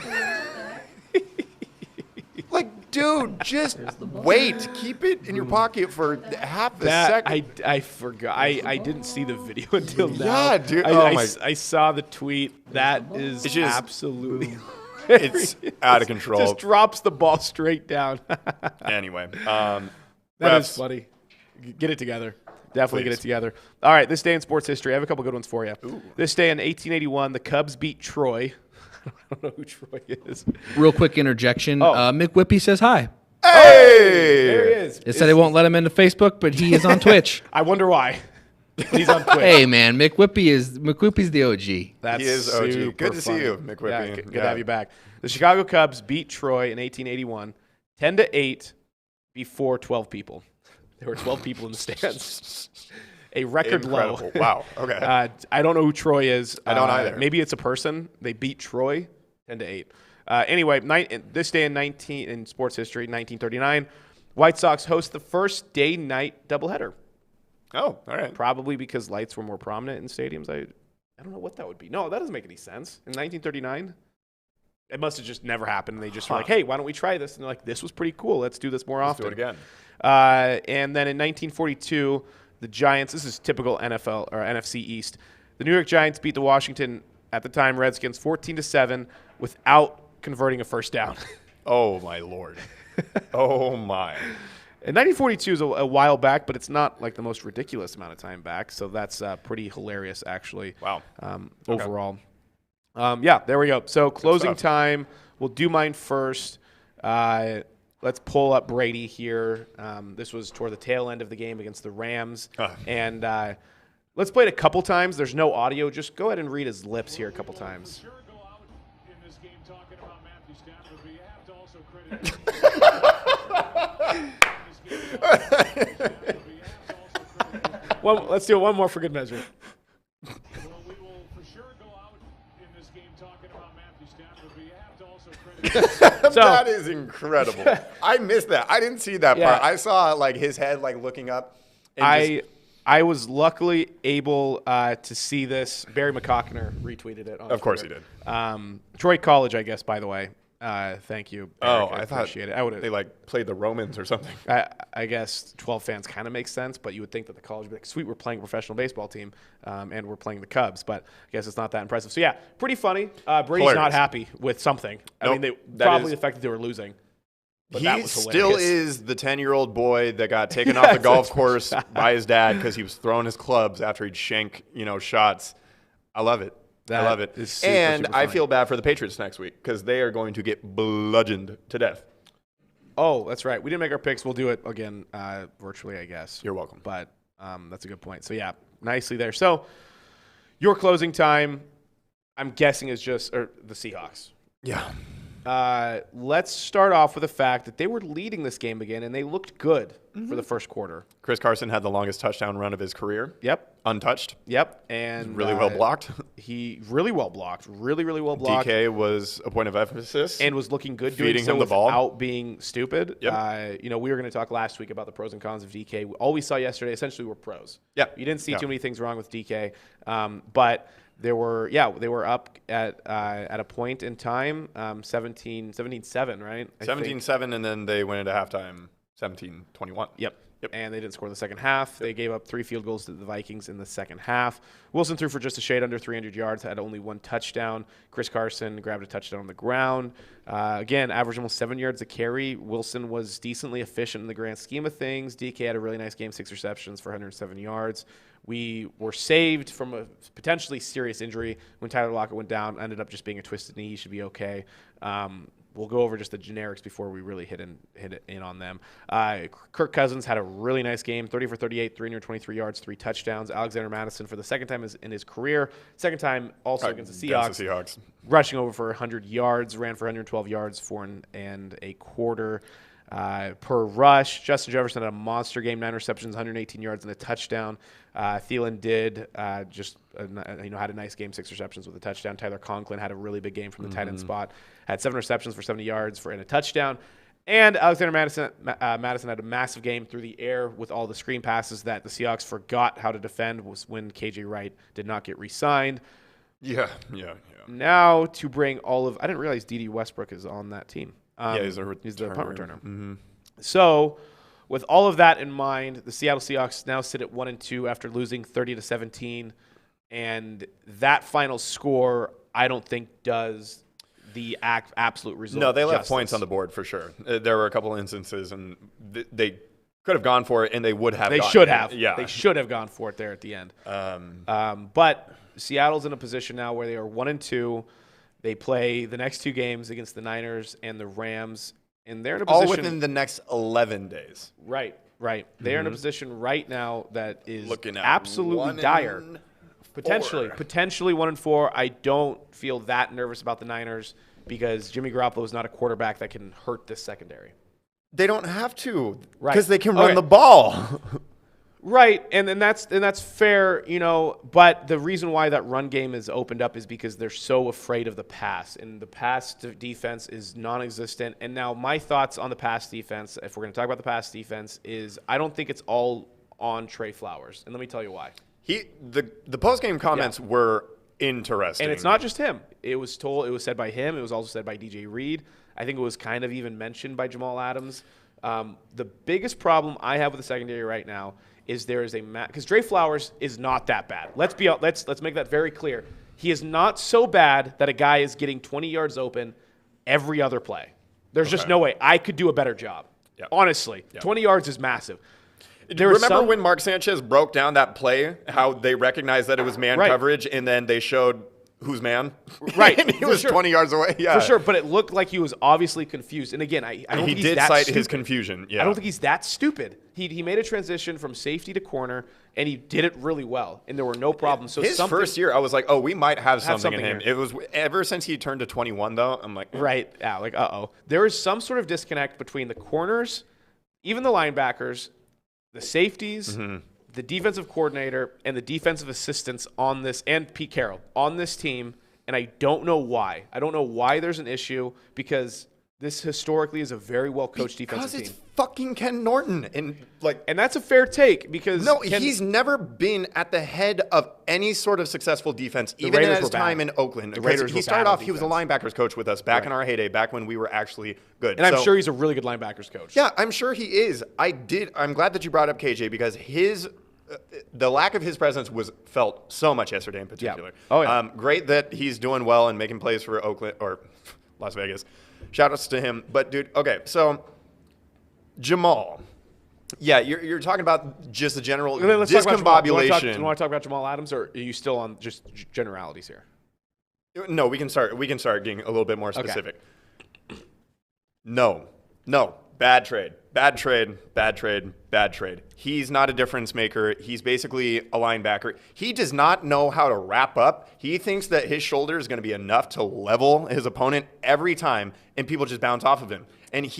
Like, dude, just wait. Keep it in your pocket for half a second. I forgot. I didn't see the video until now. Yeah, dude. I saw the tweet. That is just absolutely it's out of control. Just drops the ball straight down. Anyway. That is funny. Get it together. Definitely get it together. All right, this day in sports history. I have a couple good ones for you. Ooh. This day in 1881, the Cubs beat Troy. I don't know who Troy is. Real quick interjection. Mick Whippy says hi. Hey! There he is. It said it won't let him into Facebook, but he is on Twitch. I wonder why. He's on Twitch. Hey, man. Mick Whippy's the OG. He is OG. Good to see you, Mick Whippy. Yeah, good to have you back. The Chicago Cubs beat Troy in 1881, 10-8 before 12 people. There were 12 people in the stands. a record low. Incredible. Wow. Okay. I don't know who Troy is. I don't either. Maybe it's a person. They beat Troy 10-8. Anyway, this day in sports history, 1939, White Sox host the first day-night doubleheader. Oh, all right. Probably because lights were more prominent in stadiums. I don't know what that would be. No, that doesn't make any sense. In 1939, it must have just never happened. They just were like, hey, why don't we try this? And they're like, this was pretty cool. Let's do this more often. Let's do it again. And then in 1942, the Giants, this is typical NFL or NFC East, the New York Giants beat the Washington, at the time, Redskins 14-7 without converting a first down. Oh, my Lord. Oh, my. And 1942 is a while back, but it's not like the most ridiculous amount of time back. So that's pretty hilarious, actually. Wow. Overall. Yeah, there we go. So closing time. We'll do mine first. Let's pull up Brady here. This was toward the tail end of the game against the Rams. And let's play it a couple times. There's no audio. Just go ahead and read his lips here a couple times. Well, let's do one more for good measure. Well, we will for sure go out in this game talking about Matthew Stafford, but you have to also credit. That is incredible. I missed that. I didn't see that Yeah. part. I saw like his head like looking up. And I was luckily able to see this. Barry McCockner retweeted it. Of course he did. Troy College, I guess, by the way. Thank you, Eric. I thought appreciate it. I would they like played the Romans or something. I guess 12 fans kind of makes sense, but you would think that the college would be like, sweet, we're playing a professional baseball team, and we're playing the Cubs, but I guess it's not that impressive. So, yeah, pretty funny. Brady's Hilarious. not happy with something. I mean, probably the fact that they were losing. But that He was still hilarious. is the 10-year-old boy that got taken off the golf course by his dad because he was throwing his clubs after he'd shank, shots. I love it. I love it. is super, and super I funny. feel bad for the Patriots next week because they are going to get bludgeoned to death. Oh, that's right. We didn't make our picks. We'll do it again virtually, I guess. You're welcome. But that's a good point. So, yeah, nicely there. So, your closing time, I'm guessing, is just the Seahawks. Yeah. Let's start off with the fact that they were leading this game again, and they looked good for the first quarter. Chris Carson had the longest touchdown run of his career. Yep. Untouched. Yep. And Really well blocked. He really well blocked. Really, really well blocked. DK was a point of emphasis. And was looking good Feeding doing so him the ball. without being stupid. Yep. We were going to talk last week about the pros and cons of DK. All we saw yesterday essentially were pros. Yeah. You didn't see Yeah. too many things wrong with DK. But they were up at a point in time, 17-7, right? 17-7, and then they went into halftime 17-21. Yep. And they didn't score the second half. They gave up 3 field goals to the Vikings in the second half. Wilson threw for just a shade under 300 yards, had only 1 touchdown. Chris Carson grabbed a touchdown on the ground. Again, averaged almost 7 yards a carry. Wilson was decently efficient in the grand scheme of things. DK had a really nice game, 6 receptions for 107 yards. We were saved from a potentially serious injury when Tyler Lockett went down. Ended up just being a twisted knee. He should be okay. We'll go over just the generics before we really hit in on them. Kirk Cousins had a really nice game, 30 for 38, 323 yards, 3 touchdowns. Alexander Madison, for the second time in his career, second time also against the Seahawks, rushing over for 100 yards, ran for 112 yards, 4 1/4 per rush. Justin Jefferson had a monster game, 9 receptions, 118 yards, and a touchdown. Thielen did had a nice game, 6 receptions with a touchdown. Tyler Conklin had a really big game from the tight end spot, had 7 receptions for 70 yards and a touchdown. And Alexander Madison had a massive game through the air with all the screen passes that the Seahawks forgot how to defend was when KJ Wright did not get re-signed. Yeah. Now to bring I didn't realize D.D. Westbrook is on that team. He's the punt returner. Mm-hmm. So, with all of that in mind, the Seattle Seahawks now sit at 1-2 after losing 30-17, and that final score I don't think does the absolute result. No, they left justice. points on the board for sure. There were a couple instances, and they could have gone for it, and they would have. They gotten should it. have. Yeah, They should have gone for it there at the end. But Seattle's in a position now where they are 1-2. They play the next 2 games against the Niners and the Rams, and they're in a position all within the next 11 days. Right. They're in a position right now that is Looking at absolutely dire. Potentially 1-4. I don't feel that nervous about the Niners because Jimmy Garoppolo is not a quarterback that can hurt this secondary. They don't have to, Right. because they can run the ball. Right, and that's fair, But the reason why that run game is opened up is because they're so afraid of the pass, and the pass defense is non-existent. And now my thoughts on the pass defense, if we're going to talk about the pass defense, is I don't think it's all on Trey Flowers, and let me tell you why. The post-game comments were interesting, and it's not just him. It was said by him. It was also said by DJ Reed. I think it was kind of even mentioned by Jamal Adams. The biggest problem I have with the secondary right now is there is because Trey Flowers is not that bad. Let's make that very clear. He is not so bad that a guy is getting 20 yards open every other play. There's just no way. I could do a better job. Yep. Honestly, 20 yards is massive. Remember when Mark Sanchez broke down that play, how they recognized that it was man coverage, and then they showed who's man? Right. And he was 20 yards away. Yeah. For sure, but it looked like he was obviously confused. And again, I don't think he's that cite stupid. His confusion. Yeah. I don't think he's that stupid. He made a transition from safety to corner, and he did it really well, and there were no problems. So his first year, I was like, oh, we might have something in him. Here. It was ever since he turned to 21, though, I'm like, right. Yeah, like, uh-oh. There is some sort of disconnect between the corners, even the linebackers, the safeties, the defensive coordinator, and the defensive assistants on this, and Pete Carroll on this team, and I don't know why. I don't know why there's an issue, because this historically is a very well-coached defensive team. Because it's fucking Ken Norton. And that's a fair take, because he's never been at the head of any sort of successful defense, even in his time in Oakland. He started off, he was a linebackers coach with us back in our heyday, back when we were actually good. And I'm sure he's a really good linebackers coach. Yeah, I'm sure he is. I'm glad that you brought up KJ, because the lack of his presence was felt so much yesterday in particular. Yeah. Oh, yeah. Great that he's doing well and making plays for Oakland or Las Vegas. Shout-outs to him. But, dude, okay, so Jamal. Yeah, you're talking about just the general discombobulation. Do you want to talk about Jamal Adams, or are you still on just generalities here? No, we can start getting a little bit more specific. Okay. No. Bad trade. He's not a difference maker. He's basically a linebacker. He does not know how to wrap up. He thinks that his shoulder is going to be enough to level his opponent every time, and people just bounce off of him. And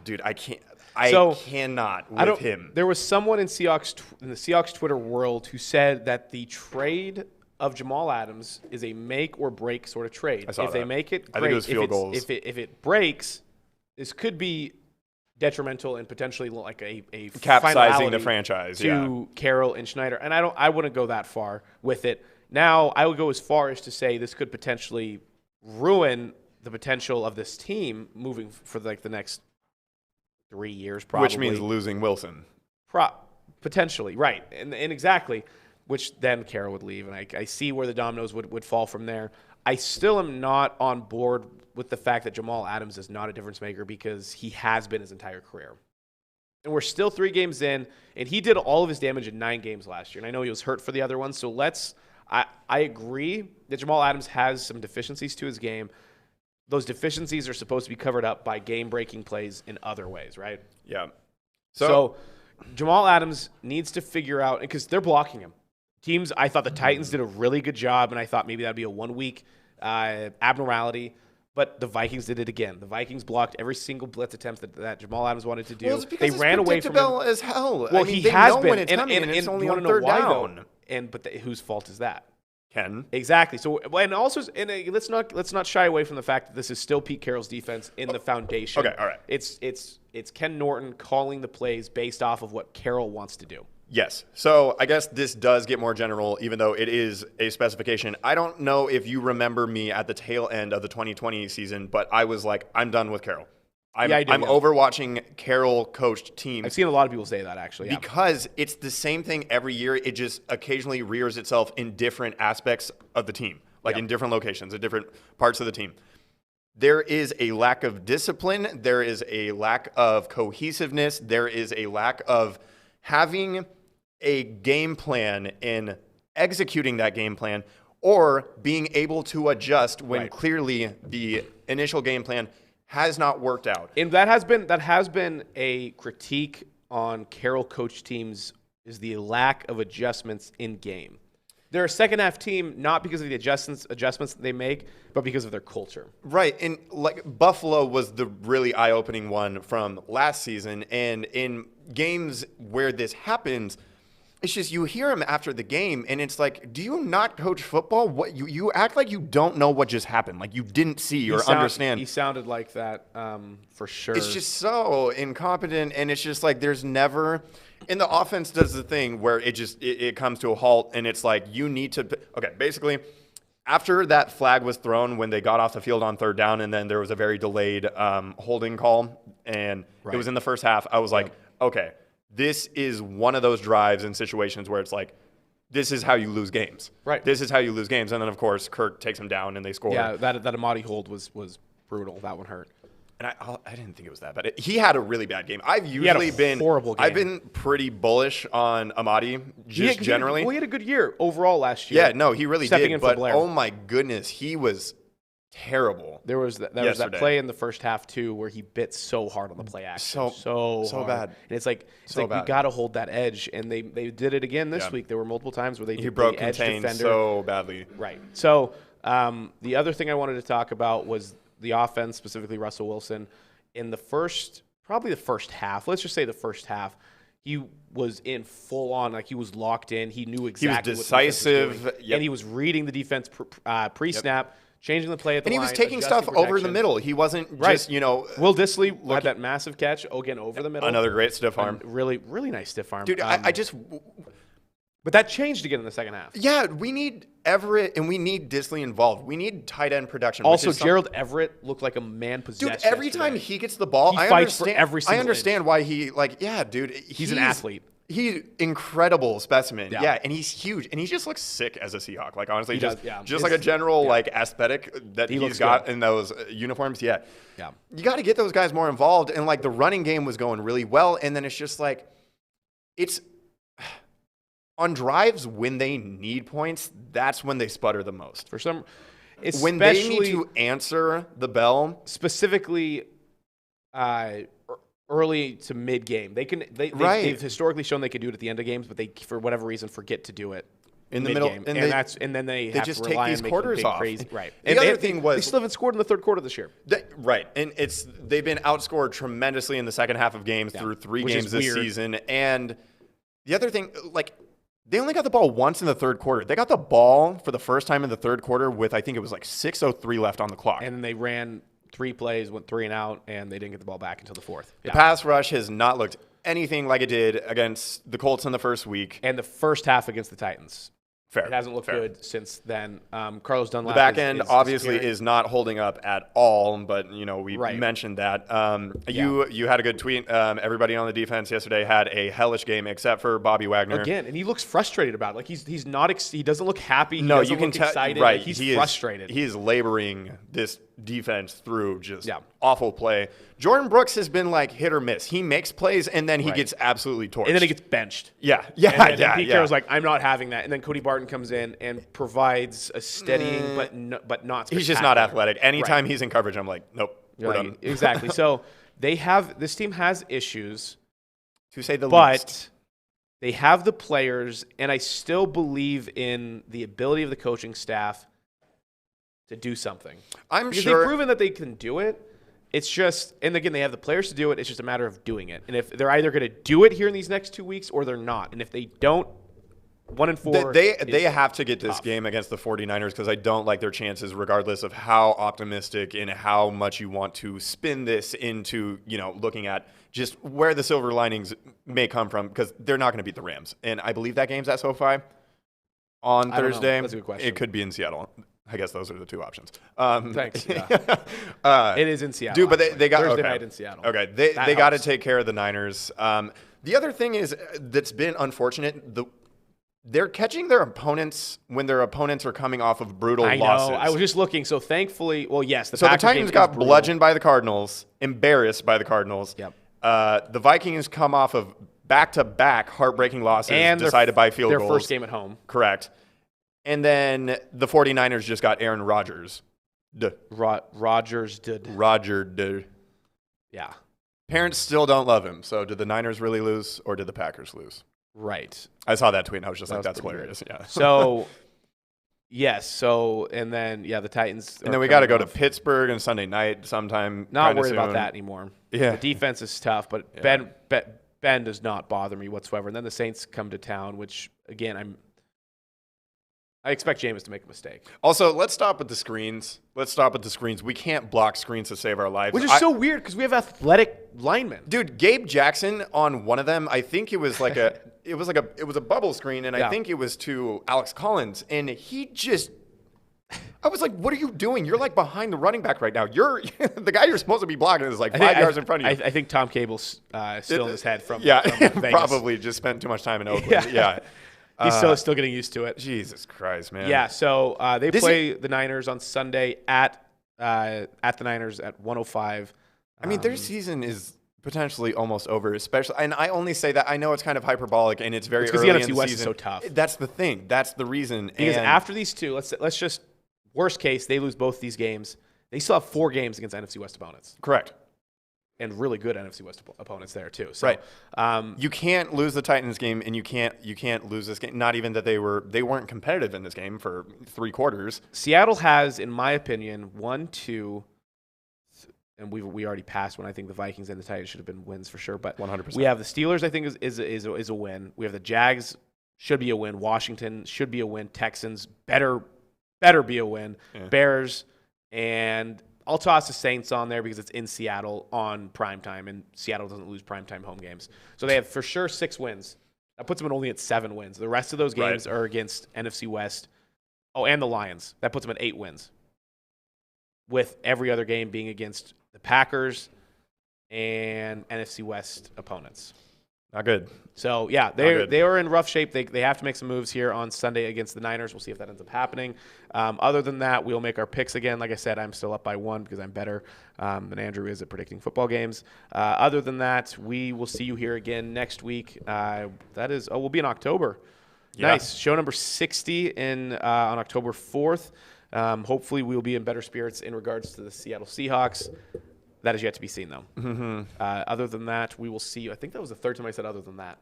dude, I can't. I cannot with him. There was someone in the Seahawks Twitter world who said that the trade of Jamal Adams is a make or break sort of trade. I saw if that. They make it, great. I think it was field goals. If it breaks, this could be detrimental and potentially like a capsizing the franchise to Carroll and Schneider. And I wouldn't go that far with it. Now I would go as far as to say this could potentially ruin the potential of this team moving for like the next 3 years, probably. Which means losing Wilson. Potentially, right. And exactly, which then Carroll would leave. And I see where the dominoes would fall from there. I still am not on board with the fact that Jamal Adams is not a difference maker, because he has been his entire career. And we're still 3 games in, and he did all of his damage in 9 games last year. And I know he was hurt for the other ones. So I agree that Jamal Adams has some deficiencies to his game. Those deficiencies are supposed to be covered up by game-breaking plays in other ways, right? Yeah. So Jamal Adams needs to figure out, because they're blocking him. I thought the Titans did a really good job, and I thought maybe that would be a 1-week abnormality. But the Vikings did it again. The Vikings blocked every single blitz attempt that Jamal Adams wanted to do. Well, it's because they ran away from him as hell. Well, he has been. When it's coming, and it's only on third down. But whose fault is that? Ken. Exactly. So, and also, let's not shy away from the fact that this is still Pete Carroll's defense in the foundation. Okay, all right. It's Ken Norton calling the plays based off of what Carroll wants to do. Yes. So I guess this does get more general, even though it is a specification. I don't know if you remember me at the tail end of the 2020 season, but I was like, I'm done with Carroll. I'm over watching Carroll coached teams. I've seen a lot of people say that, actually. Yeah. Because it's the same thing every year. It just occasionally rears itself in different aspects of the team, like in different locations, in different parts of the team. There is a lack of discipline. There is a lack of cohesiveness. There is a lack of having a game plan and executing that game plan, or being able to adjust when clearly the initial game plan has not worked out. And that has been a critique on Carroll coach teams, is the lack of adjustments in game. They're a second half team not because of the adjustments that they make, but because of their culture. Right. And like Buffalo was the really eye-opening one from last season. And in games where this happens, it's just you hear him after the game, and it's like, do you not coach football? What you act like you don't know what just happened, like you didn't see or understand. He sounded like that for sure. It's just so incompetent, and it's just like there's never. And the offense does the thing where it comes to a halt, and it's like you need to. Okay, basically, after that flag was thrown when they got off the field on third down, and then there was a very delayed holding call, and it was in the first half. I was like, okay. This is one of those drives and situations where it's like, this is how you lose games. Right. This is how you lose games. And then, of course, Kirk takes him down and they score. Yeah, that Amadi hold was brutal. That one hurt. And I didn't think it was that bad. He had a really bad game. I've horrible game. I've been pretty bullish on Amadi generally. He had a good year overall last year. Yeah, no, he really Stepping did. in for But Blair. oh my goodness, he was terrible. There was that play in the first half too where he bit so hard on the play action. So hard. bad. And it's like we bad. got to hold that edge, and they did it again this week. There were multiple times where they broke edge contain defender so badly. Right. So the other thing I wanted to talk about was the offense, specifically Russell Wilson. In the first half, let's just say the first half, he was in full on, like he was locked in. He knew exactly what the defense was doing. And he was reading the defense pre-snap. Changing the play at the line. And he was taking stuff over the middle. He wasn't just, Will Dissly had that massive catch, again, over the middle. Another great stiff arm. Really, really nice stiff arm. Dude, But that changed again in the second half. Yeah, we need Everett and we need Dissly involved. We need tight end production. Also, Gerald Everett looked like a man possessed. Dude, every time he gets the ball, he fights for every single I understand inch. why dude. He's an athlete. He's incredible specimen. Yeah, and he's huge. And he just looks sick as a Seahawk. Like, honestly, just like a general, aesthetic that he's got in those uniforms. Yeah. You got to get those guys more involved. And, the running game was going really well. And then it's just it's on drives when they need points, that's when they sputter the most. When they need to answer the bell. Specifically, early to mid game, they've historically shown they can do it at the end of games, but they for whatever reason forget to do it in the middle, and then they have just to take rely these on quarters off. Crazy. Right. The other thing was they still haven't scored in the third quarter this year. And they've been outscored tremendously in the second half of games through 3 games this season. And the other thing, they only got the ball once in the third quarter. They got the ball for the first time in the third quarter with I think it was 6:03 left on the clock, and then they ran 3 plays, went 3 and out, and they didn't get the ball back until the fourth. The pass rush has not looked anything like it did against the Colts in the first week. And the first half against the Titans. Fair. It hasn't looked good since then. Carlos Dunlap. The back end obviously is not holding up at all, but we mentioned that. You had a good tweet. Everybody on the defense yesterday had a hellish game except for Bobby Wagner. Again, and he looks frustrated about it. He's not. He doesn't look happy. No, you can tell. Excited. Right, he's frustrated. He is laboring this defense through just awful play. Jordan Brooks has been hit or miss. He makes plays and then he gets absolutely torched. And then he gets benched. Yeah. And Pete Carroll's like, I'm not having that. And then Cody Barton comes in and provides a steadying, but not. He's just not athletic. Anytime he's in coverage, I'm like, nope, we're done. Exactly. So this team has issues, to say the least. But they have the players, and I still believe in the ability of the coaching staff to do something. Because they've proven that they can do it. It's just, and again, they have the players to do it. It's just a matter of doing it. And if they're either going to do it here in these next 2 weeks or they're not. And if they don't, 1-4. They have to get this game against the 49ers because I don't like their chances, regardless of how optimistic and how much you want to spin this into, looking at just where the silver linings may come from, because they're not going to beat the Rams. And I believe that game's at SoFi on Thursday. That's a good question. It could be in Seattle. I guess those are the 2 options. Thanks. Yeah. It is in Seattle. Dude, but they got Thursday night in Seattle. Okay, they got to take care of the Niners. The other thing is that's been unfortunate. They're catching their opponents when their opponents are coming off of brutal losses. I was just looking. So thankfully, the Titans got bludgeoned by the Cardinals, embarrassed by the Cardinals. Yep. The Vikings come off of back-to-back heartbreaking losses and decided by field goals. Their first game at home. Correct. And then the 49ers just got Aaron Rodgers. Rodgers did. Roger did. Yeah. Parents still don't love him. So did the Niners really lose or did the Packers lose? Right. I saw that tweet and I was just like, that's hilarious. Yeah. So, yes. So, and then, the Titans. And then we got to go to Pittsburgh on Sunday night sometime. Not worried about that anymore. Yeah. The defense is tough, but Ben does not bother me whatsoever. And then the Saints come to town, which, again, I expect Jameis to make a mistake. Also, let's stop with the screens. We can't block screens to save our lives. Which is so weird because we have athletic linemen. Dude, Gabe Jackson on one of them, I think it was like it was a bubble screen, and I think it was to Alex Collins, and I was like, what are you doing? You're like behind the running back right now. You're the guy you're supposed to be blocking is like 5 yards in front of you. I think Tom Cable's still in his head from Vegas. Probably just spent too much time in Oakland. Yeah. He's still getting used to it. Jesus Christ, man. Yeah, so they play the Niners on Sunday at the Niners at 105. I mean, their season is potentially almost over, especially, and I only say that, I know it's kind of hyperbolic and it's very early in the NFC West season. is so tough. That's the thing. That's the reason. Because after these two, let's just, worst case, they lose both these games. They still have 4 games against NFC West opponents. Correct. And really good NFC West opponents there too. So, right. You can't lose the Titans game, and you can't lose this game. Not even that they weren't competitive in this game for 3 quarters. Seattle has, in my opinion, 1, 2, and we already passed when I think the Vikings and the Titans should have been wins for sure. But 100%. We have the Steelers. I think is a win. We have the Jags, should be a win. Washington should be a win. Texans better be a win. Yeah. Bears, and I'll toss the Saints on there because it's in Seattle on primetime, and Seattle doesn't lose primetime home games. So they have for sure 6 wins. That puts them only at 7 wins. The rest of those games are against NFC West. Oh, and the Lions. That puts them at 8 wins, with every other game being against the Packers and NFC West opponents. Not good. So, yeah, they are in rough shape. They have to make some moves here on Sunday against the Niners. We'll see if that ends up happening. Other than that, we'll make our picks again. Like I said, I'm still up by 1 because I'm better than Andrew is at predicting football games. Other than that, we will see you here again next week. We'll be in October. Yeah. Nice. Show number 60 on October 4th. Hopefully, we'll be in better spirits in regards to the Seattle Seahawks. That is yet to be seen, though. Mm-hmm. Other than that, we will see you. I think that was the 3rd time I said other than that.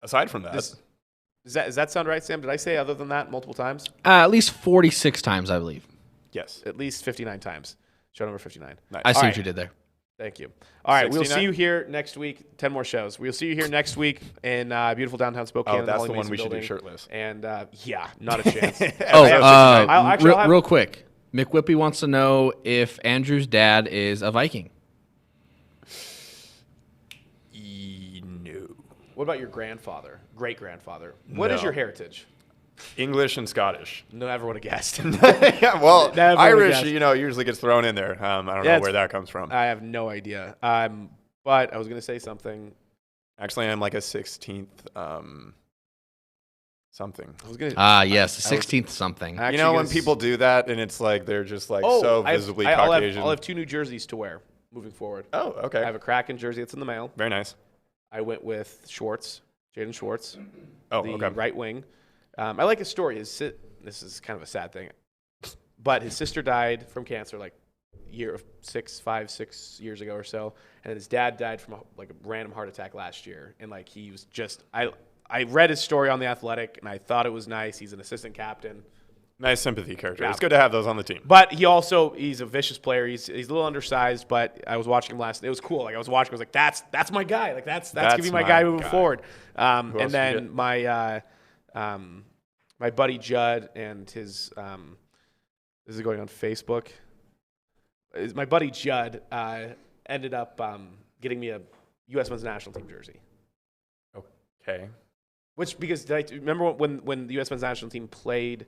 Aside from that. Does that sound right, Sam? Did I say other than that multiple times? At least 46 times, I believe. Yes. At least 59 times. Show number 59. Nice. I see what you did there. Thank you. All right, 69? we'll see you here next week. 10 more shows. We'll see you here next week in beautiful downtown Spokane. Oh, that's the one we building. Should do shirtless. And, not a chance. Real quick. McWhippy wants to know if Andrew's dad is a Viking. No. What about your grandfather, great-grandfather? What is your heritage? English and Scottish. Never would have guessed. Yeah, well, Irish, usually gets thrown in there. I don't know where that comes from. I have no idea. But I was going to say something. Actually, I'm like a 16th something. Yes, the 16th something. When people do that and it's like they're just like so visibly Caucasian. I'll have 2 new jerseys to wear moving forward. Oh, okay. I have a Kraken jersey that's in the mail. Very nice. I went with Jaden Schwartz, the right wing. I like his story. This is kind of a sad thing, but his sister died from cancer like 6 years ago or so, and his dad died from a random heart attack last year. And he was just I read his story on The Athletic, and I thought it was nice. He's an assistant captain. Nice sympathy character. Yeah. It's good to have those on the team. But he's a vicious player. He's a little undersized, but I was watching him last. It was cool. I was watching. I was like, that's my guy. That's gonna be my guy moving forward. And then my buddy Judd and his this is going on Facebook. My buddy Judd ended up getting me a U.S. men's national team jersey. Okay. Which, because remember when the U.S. men's national team played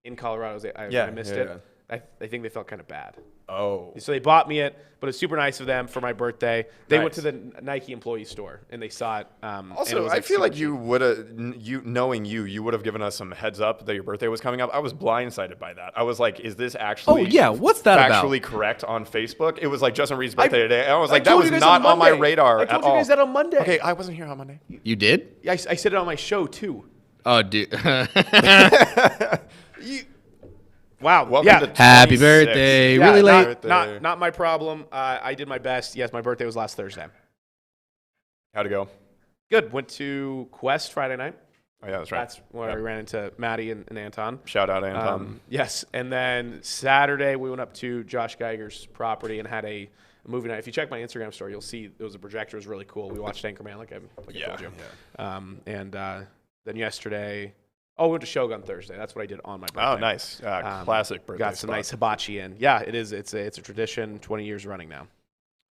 in Colorado, I missed it. Yeah. I think they felt kind of bad. Oh. So they bought me it, but it's super nice of them for my birthday. They went to the Nike employee store and they saw it. Also, I feel like you would have, knowing you would have given us some heads up that your birthday was coming up. I was blindsided by that. I was like, is this actually what's that factually about? correct on Facebook? It was like Justin Reed's birthday today. I was like, that was not on my radar at all. I told you guys that on Monday. Okay, I wasn't here on Monday. You did? I said it on my show too. Oh, dude. Wow. Welcome to Happy birthday. Yeah, really late. Not my problem. I did my best. Yes, my birthday was last Thursday. How'd it go? Good. Went to Quest Friday night. Oh, yeah, that's right. That's where I ran into Maddie and Anton. Shout out, Anton. Yes. And then Saturday, we went up to Josh Geiger's property and had a movie night. If you check my Instagram story, you'll see it was a projector. It was really cool. We watched Anchorman, like I told you. And then yesterday, we went to Shogun Thursday. That's what I did on my birthday. Oh, nice. Classic birthday Got some spot. nice hibachi in. Yeah, it is. It's a tradition, 20 years running now.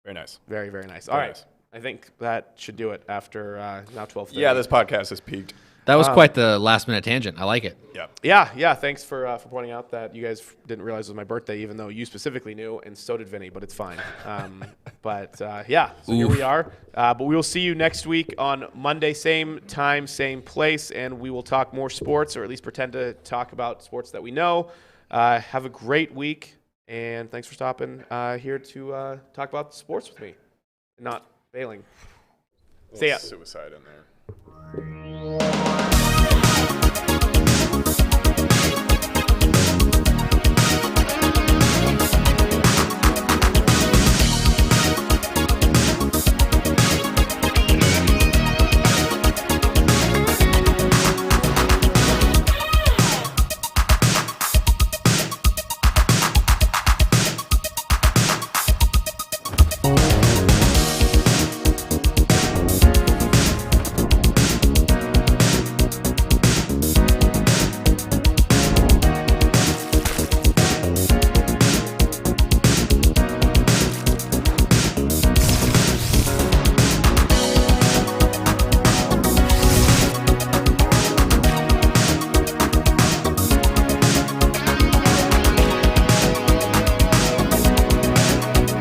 Very nice. Very, very nice. All right. I think that should do it after now 12:30. Yeah, this podcast has peaked. That was quite the last-minute tangent. I like it. Yeah. Thanks for pointing out that you guys didn't realize it was my birthday, even though you specifically knew, and so did Vinny, but it's fine. So here we are. But we will see you next week on Monday, same time, same place, and we will talk more sports, or at least pretend to talk about sports that we know. Have a great week, and thanks for stopping here to talk about sports with me, not failing. See ya. Suicide in there.